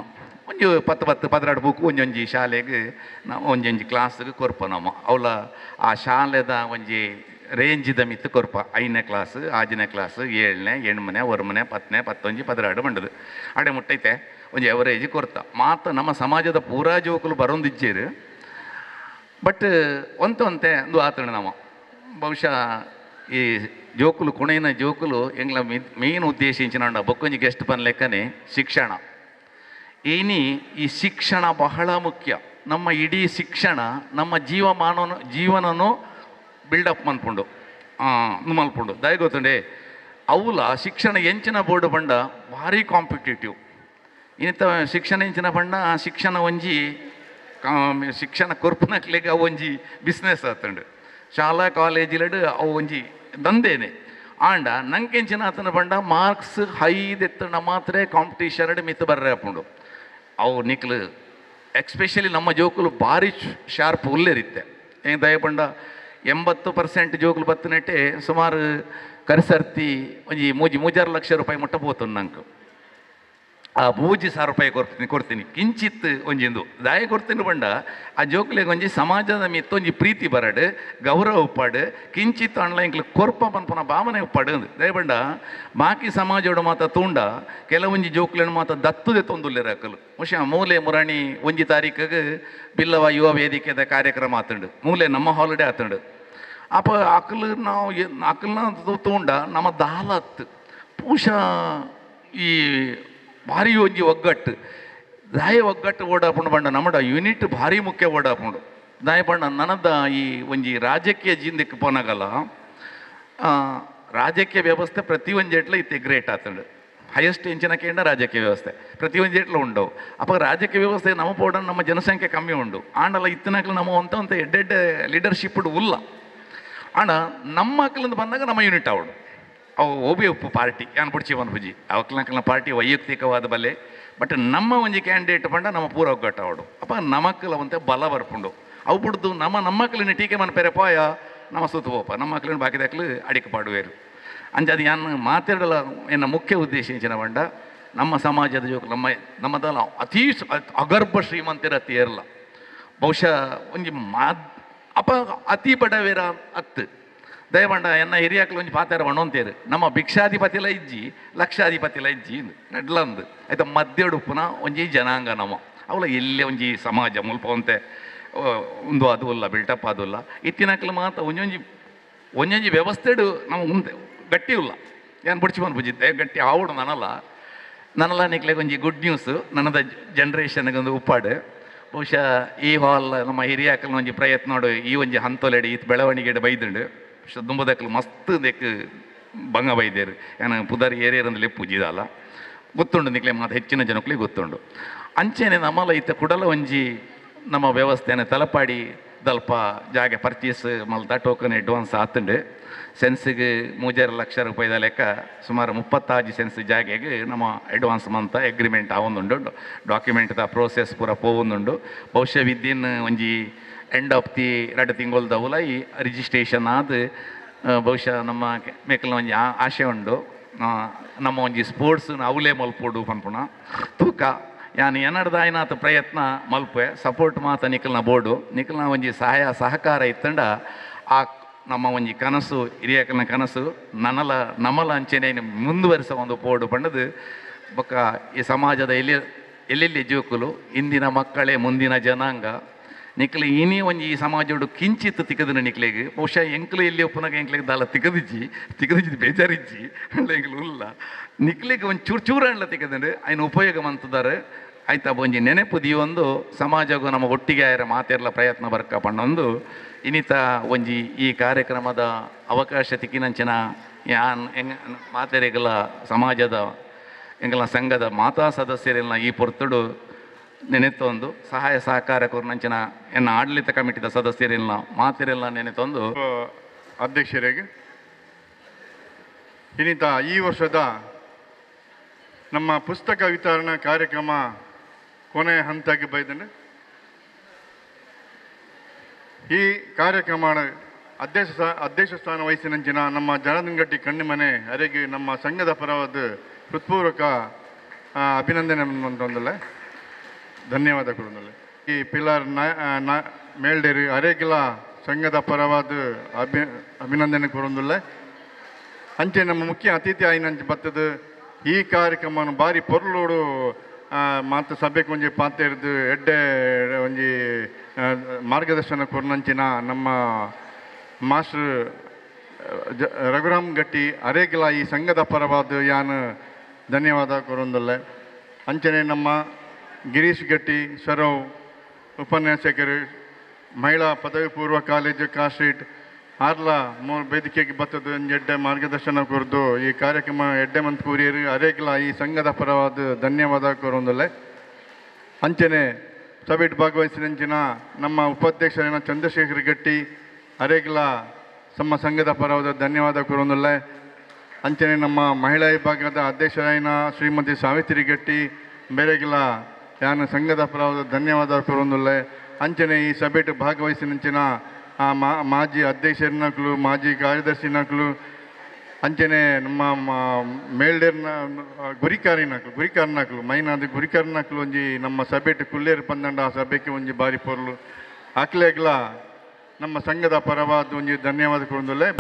ಒಂಜಿ 10-12 ಬುಕ್ ಒಂಜೊಂಜಿ ಶಾಲೆಗೆ ನಾವು ಒಂಜೊಂಜಿ ಕ್ಲಾಸ್ಗೆ ಕೊರ್ಪ ನಮ್ಮ ಅವಳ ಆ ಶಾಲೆದ ಒಂಜಿ ರೇಂಜಿದ ಮಿತ್ತು ಕೊರ್ಪ 5ನೇ ಕ್ಲಾಸ್ 6ನೇ ಕ್ಲಾಸ್ 7ನೇ 8ನೇ 1ನೇ 10ನೇ 11 12 ಬಂಡದು ಅಡೆ ಮುಟ್ಟೈತೆ ಒಂಜಿ ಎವರೇಜ್ ಕೊರ್ತ ಮಾತ ನಮ್ಮ ಸಮಾಜದ ಪೂರಾ ಜೋಕುಲು ಬರೋಂದಿಜ್ಜೇರು. ಬಟ್ ಒಂತೆ ಒಂದು ಆತಣ ನಮ್ಮ ಬಹುಶಃ ಈ ಜೋಕುಲು ಕುಣೈನ ಜೋಕುಲು ಎಂಗ್ಲ ಮೇನ್ ಉದ್ದೇಶಿಂಚಿನ ಬೊಕ್ಕೊಂಜಿ ಗೆಸ್ಟ್ ಪನ್ ಲೆಕ್ಕನೆ ಶಿಕ್ಷಣ. ಈ ಶಿಕ್ಷಣ ಬಹಳ ಮುಖ್ಯ. ನಮ್ಮ ಇಡೀ ಶಿಕ್ಷಣ ನಮ್ಮ ಜೀವನನು ಬಿಲ್ಡಪ್ ಮನ್ಪುಂಡು ಮಲ್ಪುಂಡು ದಯ ಗೊತ್ತುಂಡೆ ಅವಲ ಶಿಕ್ಷಣ ಎಂಚಿನ ಬೋರ್ಡು ಬಂಡ ಭಾರಿ ಕಾಂಪಿಟೇಟಿವ್ ಇನ್ನಿತ ಶಿಕ್ಷಣ ಎಂಚಿನ ಬಂಡ ಶಿಕ್ಷಣ ಒಂಜಿ ಶಿಕ್ಷಣ ಕೊರ್ಪುನಕ್ಲೆಗ್ ಅವು ಒಂಜಿ ಬಿಸ್ನೆಸ್ ಆತಂಡು. ಶಾಲಾ ಕಾಲೇಜಿಲಡ್ ಅವು ಒಂಜಿ ದಂಧೆನೆ ಆಂಡ ನಂಗೆಂಚಿನ ಆತನ ಬಂಡ ಮಾರ್ಕ್ಸ್ ಹೈದೆತ್ತಂಡ ಮಾತ್ರ ಕಾಂಪಿಟೇಷನ್ ಮಿತ್ತು ಬರ್ರೆ ಹಾಪುಂಡು. ಅವು ನಿಕ್ಲು ಎಕ್ಸ್ಪೆಷಲಿ ನಮ್ಮ ಜೋಕುಲು ಭಾರಿ ಶಾರ್ಪ್ ಉಲ್ಲೇರಿತ್ತೆ. ಏನು ದಯ ಬಂಡ 80% ಜೋಕುಲು ಬತ್ತನಟ್ಟೆ ಸುಮಾರು ಕರಿಸರ್ತಿ ಒಂಜಿ 3-6 ಲಕ್ಷ ರೂಪಾಯಿ ಮುಟ್ಟ ಪೋತುಂಡು ನಂಗೆ. ಆ 3,000 ರೂಪಾಯಿ ಕೊಡ್ತೀನಿ ಕಿಂಚಿತ್ ಒಂಜಿಂದು ದಾಯ ಕೊಡ್ತೀನಿ ಬಂಡ ಆ ಜೋಕ್ಲೆಗೆ ಒಂಜಿ ಸಮಾಜದ ಮಿತ್ತು ಒಂಜಿ ಪ್ರೀತಿ ಬರಡು ಗೌರವ ಉಪ್ಪಾಡು ಕಿಂಚಿತ್ ಅಣ್ಣ ಇಂಕ್ಲು ಕೊರ್ಪ ಪನ್ಪುನ ಭಾವನೆ ಉಪ್ಪಾಡು ದಯ ಬಂಡ ಬಾಕಿ ಸಮಾಜೋಡು ಮಾತ ತೂಂಡ ಕೆಲವೊಂಜಿ ಜೋಕ್ಲೆನು ಮಾತ ದತ್ತುದೆ ತೊಂದುಲ್ಲೆರ ಅಕ್ಕಲು ಬಹುಶಃ ಮೂಲೆ ಮುರಾಣಿ 1 ತಾರೀಕಿಗೆ ಬಿಲ್ಲವ ಯುವ ವೇದಿಕೆದ ಕಾರ್ಯಕ್ರಮ ಆತಂಡು ಮೂಲೆ ನಮ್ಮ ಹಾಲಿಡೇ ಆತಂಡು ಅಪ್ಪ ಅಕ್ಕಲ್ನ ತೂಂಡ ನಮ್ಮ ದಾಲತ್ ಬಹುಶಃ ಈ ಭಾರಿ ಒಂಜಿ ಒಗ್ಗಟ್ಟು ದಾಯ ಒಗ್ಗಟ್ಟು ಓಡಾಪುಂಡು ಬಂಡ ನಮ್ಮಡ ಯೂನಿಟ್ ಭಾರಿ ಮುಖ್ಯ ಓಡಾಪುಂಡು ದಾಯ ಬಂಡ ನನದ ಈ ಒಂಜಿ ರಾಜಕೀಯ ಜಿಂದಕ್ಕೆ ಪೋನಾಗಲ್ಲ ರಾಜಕೀಯ ವ್ಯವಸ್ಥೆ ಪ್ರತಿಯೊಂದು ಜೇಟ್ಲ ಇತ್ತೆ ಗ್ರೇಟ್ ಆತಂಡು ಹೈಯೆಸ್ಟ್ ಎಂಚಿನಕೇಂಡ ರಾಜಕೀಯ ವ್ಯವಸ್ಥೆ ಪ್ರತಿಯೊಂದು ಜೇಟ್ಲ ಉಂಡು ಅಪ್ಪ ರಾಜಕೀಯ ವ್ಯವಸ್ಥೆ ನಮ್ಮ ಪೋಡ ನಮ್ಮ ಜನಸಂಖ್ಯೆ ಕಮ್ಮಿ ಉಂಡು ಆಂಡಲ ಇತ್ತಿನಕ್ಲು ನಮ್ಮ ಅಂತ ಎಡ್ಡೆಡ್ಡೆ ಲೀಡರ್ಶಿಪ್ ಉಲ್ಲ ಆಂಡ ನಮ್ಮ ಮಕ್ಕಳಿಂದ ಬಂದಾಗ ನಮ್ಮ ಯೂನಿಟ್ ಅವಡು ಅವು ಓಬಿ ಉಪ್ಪು ಪಾರ್ಟಿ ಏನು ಬಿಡ್ಚಿ ಒಂದು ಬುಜಿ ಅವಕ್ಲಂಕಲ್ನ ಪಾರ್ಟಿ ವೈಯಕ್ತಿಕವಾದ ಬಲ್ಲೆ ಬಟ್ ನಮ್ಮ ಒಂಜಿ ಕ್ಯಾಂಡಿಡೇಟ್ ಪಂಡ ನಮ್ಮ ಪೂರ ಒಗ್ಗಟ್ಟ ಅವಡು ಅಪ್ಪ ನಮ್ಮಕ್ಕಲ ಒಂತೆ ಬಲ ಬರ್ಪುಂಡು ಅವು ಬಿಡ್ದು ನಮ್ಮ ಮಕ್ಕಳಿನ ಟೀಕೆ ಮನ್ಪೇರೆ ಪಾಯ ನಮ್ಮ ಸುತ್ತು ಹೋಪ ನಮ್ಮ ಮಕ್ಕಳಿನ ಬಾಕಿದಾಕ್ಲು ಅಡಿಕೆ ಪಾಡುವೇರು ಅಂಚದು ಯಾನು ಮಾತಾಡಲ ಎನ್ನ ಮುಖ್ಯ ಉದ್ದೇಶ ಇಂಚಿನ ಬಂಡ ನಮ್ಮ ಸಮಾಜದ ಜೋಕು ನಮ್ಮದಲ್ಲ ಅತೀ ಅಗರ್ಭ ಶ್ರೀಮಂತರ ಅತಿ ಇರಲ್ಲ ಬಹುಶಃ ಒಂಜಿ ಅಪ್ಪ ಅತಿ ಬಡವೇರ ಅತ್ತು ದಯಮಂಡ ಎನ್ನ ಹಿರಿಯಾಕ್ಲು ಒಂಜಿ ಪಾತಾರ ಒಣೊಂತೇರು ನಮ್ಮ ಭಿಕ್ಷಾಧಿಪತಿಲ ಇಜ್ಜಿ ಲಕ್ಷಾಧಿಪತಿಲ ಇಜ್ಜಿ ನಡ್ಲಂದು ಆಯ್ತಾ ಮಧ್ಯಡುಪ್ಪುನ ಒಂಜಿ ಜನಾಂಗ ನಮ್ಮ ಅವಳ ಎಲ್ಲೇ ಒಂಜಿ ಸಮಾಜ ಮುಲ್ಪವಂತೆ ಒಂದು ಅದು ಇಲ್ಲ ಬಿಲ್ಟಪ್ ಅದು ಇಲ್ಲ ಇತ್ತಿನಕ್ಲು ಮಾತ್ರ ಒಂಜೊಂಜಿ ವ್ಯವಸ್ಥೆಡು ನಾವು ಮುಂದೆ ಗಟ್ಟಿ ಇಲ್ಲ ಏನು ಬಿಡ್ಚಿ ಬಂದು ಬುಜಿದ್ದೆ ಗಟ್ಟಿ ಆವಡು ನನ್ನಲ್ಲ ನಿಕ್ಲೆಗೆ ಒಂಜಿ ಗುಡ್ ನ್ಯೂಸ್ ನನ್ನದ ಜನ್ರೇಷನ್ಗೆ ಒಂದು ಉಪ್ಪಾಡು ಬಹುಶಃ ಈ ಹಾಲ್ ನಮ್ಮ ಹಿರಿಯಾಕಲ್ನ ಒಂಜಿ ಪ್ರಯತ್ನ ನೋಡು ಈ ಒಂಜಿ ಹಂತೋಲೆಡಿ ಇತ್ತು ಬೆಳವಣಿಗೆ ಬೈದುಂಡು ದುಂಬದಕ್ಲು ಮಸ್ತ್ ದೆಕ್ ಬಂಗ ಬೈದೇರು ಏನು ಪುದರ್ ಏರಿಯರಂದಲೇ ಪೂಜಿದಲ್ಲ ಗೊತ್ತುಂಡು ನಿಕ್ಲೆ ಮಾತು ಹೆಚ್ಚಿನ ಜನಕ್ಲಿಗೆ ಗೊತ್ತುಂಡು ಅಂಚೆನೆ ನಮ್ಮಲ್ಲ ಇತ್ತ ಕುಡಲ ಒಂಜಿ ನಮ್ಮ ವ್ಯವಸ್ಥೆನ ತಲಪಾಡಿ ದಲ್ಪ ಜಾಗ ಪರ್ಚೇಸ್ ಮಲ್ತ ಟೋಕನ್ ಅಡ್ವಾನ್ಸ್ ಆತುಂಡು ಸೆನ್ಸಿಗೆ 3 ಲಕ್ಷ ರೂಪಾಯಿದ ಲೆಕ್ಕ ಸುಮಾರು 36 ಸೆನ್ಸ್ ಜಾಗೆಗೆ ನಮ್ಮ ಅಡ್ವಾನ್ಸ್ ಮಂತ ಅಗ್ರಿಮೆಂಟ್ ಆವೊಂದುಂಡು ಡಾಕ್ಯುಮೆಂಟ್ದ ಪ್ರೋಸೆಸ್ ಪೂರ ಪೋವೊಂದುಂಡು ಬಹುಶಃ ವಿದಿನ್ ಒಂಜಿ ಎಂಡ್ ಆಫ್ ದಿ 2 ತಿಂಗಳದವುಲ ಈ ರಿಜಿಸ್ಟ್ರೇಷನ್ ಆದ ಬಹುಶಃ ನಮ್ಮ ಮೇಕಲ್ನ ಒಂಜಿ ಆಶೆ ಉಂಡು ನಮ್ಮ ಒಂಜಿ ಸ್ಪೋರ್ಟ್ಸ್ನ ಅವಲೇ ಮಲ್ಪೋಡು ಪನ್ಪುಣ ತೂಕ ಯಾನು ಏನಡ್ದ ಆಯ್ನಾತ ಪ್ರಯತ್ನ ಮಲ್ಪೆ ಸಪೋರ್ಟ್ ಮಾತ ನಿಖಲ್ನ ಬೋರ್ಡು ನಿಖಲ್ನ ಒಂಜಿ ಸಹಕಾರ ಇತ್ತಂಡ ಆ ನಮ್ಮ ಒಂಜಿ ಕನಸು ಹಿರಿಯಕಲ್ನ ಕನಸು ನಮ್ಮಲ ಅಂಚೆನೆ ಮುಂದುವರಿಸ ಒಂದು ಪೋಡು ಪಂಡದು ಬೊಕ್ಕ ಈ ಸಮಾಜದ ಎಲ್ಲೆಲ್ಲಿ ಜೋಕುಲು ಇಂದಿನ ಮಕ್ಕಳೇ ಮುಂದಿನ ಜನಾಂಗ ನಿಕ್ಲೆ ಇನಿ ಒಂಜಿ ಈ ಸಮಾಜೋಡು ಕಿಂಚಿತ್ ತಿಕ್ಕದಿನ ನಿಕ್ಲೆಗೆ ಬಹುಶಃ ಎಂಕ್ಲು ಎಲ್ಲಿ ಒಪ್ಪನಾಗ ಎಂಕ್ಲೆಗೆ ದಾಲ ತಿಕ್ಕದಿಜ್ಜಿ ಬೇಜಾರಿಜ್ಜಿ ಎಂಕ್ಲು ಉಲ್ಲ ನಿಕ್ಲೆಗೆ ಒಂದು ಚೂರು ಅಂಡ್ಲ ತಿಕ್ಕದಂಡು ఆయన ಉಪಯೋಗ ಮಂತದಾರೆ ಆಯ್ತಾ ಒಂಜಿ ನೆನಪು ಒಂದು ಸಮಾಜಗೂ ನಮ್ಮ ಒಟ್ಟಿಗೆ ಆಯರ ಮಾತೆರ್ಲ ಪ್ರಯತ್ನ ಬರ್ಕ ಪಣ್ಣೊಂದು ಇನ್ನಿತ ಒಂಜಿ ಈ ಕಾರ್ಯಕ್ರಮದ ಅವಕಾಶ ತಿಕ್ಕಿನಂಚಿನ ಯಾನ್ ಮಾತೆರೆಗಳ ಸಮಾಜದ ಎಂಗಳ ಸಂಘದ ಮಾತಾ ಸದಸ್ಯರೆಲ್ಲ ಈ ಪೊರ್ತುಡು ನೆನೆತೊಂದು ಸಹಾಯ ಸಹಕಾರ ಕೊರ್ನಂಚಿನ ಎನ್ನ ಆಡಳಿತ ಕಮಿಟಿದ ಸದಸ್ಯರೆಲ್ಲ ಮಾತೆರೆಲ್ಲ ನೆನೆತೊಂದು ಅಧ್ಯಕ್ಷರಿಗೆ ಇನ್ನಿತ ಈ ವರ್ಷದ ನಮ್ಮ ಪುಸ್ತಕ ವಿತರಣಾ ಕಾರ್ಯಕ್ರಮ ಕೊನೆಯ ಹಂತಕ್ಕೆ ಬೈದಂಡೆ ಈ ಕಾರ್ಯಕ್ರಮ ಅಧ್ಯಕ್ಷ ಸ್ಥಾನ ವಹಿಸಿನಂಚಿನ ನಮ್ಮ ಜನಾರ್ದನಗಟ್ಟಿ ಕಣ್ಣಿಮನೆ ಅರೆಗೆ ನಮ್ಮ ಸಂಘದ ಪರವಾದ ಹೃತ್ಪೂರ್ವಕ ಅಭಿನಂದನೆ ಅಂತಂದಲ್ಲ ಧನ್ಯವಾದ ಕೊಡೋದಲ್ಲ ಈ ಪಿಲ್ಲರ್ ಮೇಲ್ಡೇರಿ ಅರೆಗಿಲ ಸಂಘದ ಪರವಾದ ಅಭಿನಂದನೆ ಕೊಡೋದಿಲ್ಲ ಅಂಚೆ ನಮ್ಮ ಮುಖ್ಯ ಅತಿಥಿ ಆಯ್ನಂಚೆ ಬರ್ತದ ಈ ಕಾರ್ಯಕ್ರಮವನ್ನು ಬಾರಿ ಪೊರ್ಲೋಡು ಮಾತು ಸಭೆಗೆ ಒಂಜಿ ಪಾತ್ರ ಇರ್ದು ಎಡ್ಡೆ ಒಂಜಿ ಮಾರ್ಗದರ್ಶನ ಕೊರ್ನಂಚಿನ ನಮ್ಮ ಮಾಸ್ಟರ್ ರಘುರಾಮ್ ಗಟ್ಟಿ ಅರೇಗಿಲ ಈ ಸಂಘದ ಪರವಾದ ಯಾನು ಧನ್ಯವಾದ ಕೊರೊಂದಲ್ಲ ಅಂಚನೆ ನಮ್ಮ ಗಿರೀಶ್ ಗಟ್ಟಿ ಸರವ್ ಉಪನ್ಯಾಸಕರು ಮಹಿಳಾ ಪದವಿ ಪೂರ್ವ ಕಾಲೇಜು ಕಾಸ್ಟ್ರೀಟ್ ಆರ್ಲ ಮೂರು ವೇದಿಕೆಗೆ ಬರ್ತದ ಎಡ್ಡೆ ಮಾರ್ಗದರ್ಶನ ಕೊರ್ದು ಈ ಕಾರ್ಯಕ್ರಮ ಎಡ್ಡೆ ಮಂತ್ ಕೂರಿಯರು ಅರೇಗಿಲ ಈ ಸಂಘದ ಪರವಾದ ಧನ್ಯವಾದ ಕೊರೊಂದಲ್ಲ ಅಂಚನೆ ಸಭೆಟ್ ಭಾಗವಹಿಸಿದಂಚಿನ ನಮ್ಮ ಉಪಾಧ್ಯಕ್ಷರಿನ ಚಂದ್ರಶೇಖರ್ ಗಟ್ಟಿ ಅರೇಗಿಲ ನಮ್ಮ ಸಂಘದ ಪರವಾದ ಧನ್ಯವಾದ ಕೊರೊಂದಲ್ಲ ಅಂಚನೆ ನಮ್ಮ ಮಹಿಳಾ ವಿಭಾಗದ ಅಧ್ಯಕ್ಷರಾಯಿನ ಶ್ರೀಮತಿ ಸಾವಿತ್ರಿ ಗಟ್ಟಿ ಬೇರೆಗಿಲ ಯಾನ ಸಂಘದ ಪರವಾದ ಧನ್ಯವಾದ ಕೊರೊಂದಲ್ಲ ಅಂಚನೆ ಈ ಸಭೆಟ್ ಭಾಗವಹಿಸಿದಂಚಿನ ಮಾಜಿ ಅಧ್ಯಕ್ಷರನಕ್ಲು ಮಾಜಿ ಕಾರ್ಯದರ್ಶಿನಕ್ಲು ಅಂಚನೆ ನಮ್ಮ ಮೇಲ್ಡೇರ್ನ ಗುರಿಕಾರನಕ್ಲು ಮೈನಾದ ಗುರಿಕಾರನಕ್ಲು ಒಂಜಿ ನಮ್ಮ ಸಭೆಟ್ ಕುಲ್ಲೇರು ಪಂದಂಡ ಆ ಸಭೆಗೆ ಒಂಜಿ ಬಾರಿ ಪೊರ್ಲು ಅಕ್ಲೆಗ್ಲ ನಮ್ಮ ಸಂಘದ ಪರವಾದ ಒಂಜಿ ಧನ್ಯವಾದ ಕೊಡೋದಲ್ಲೇ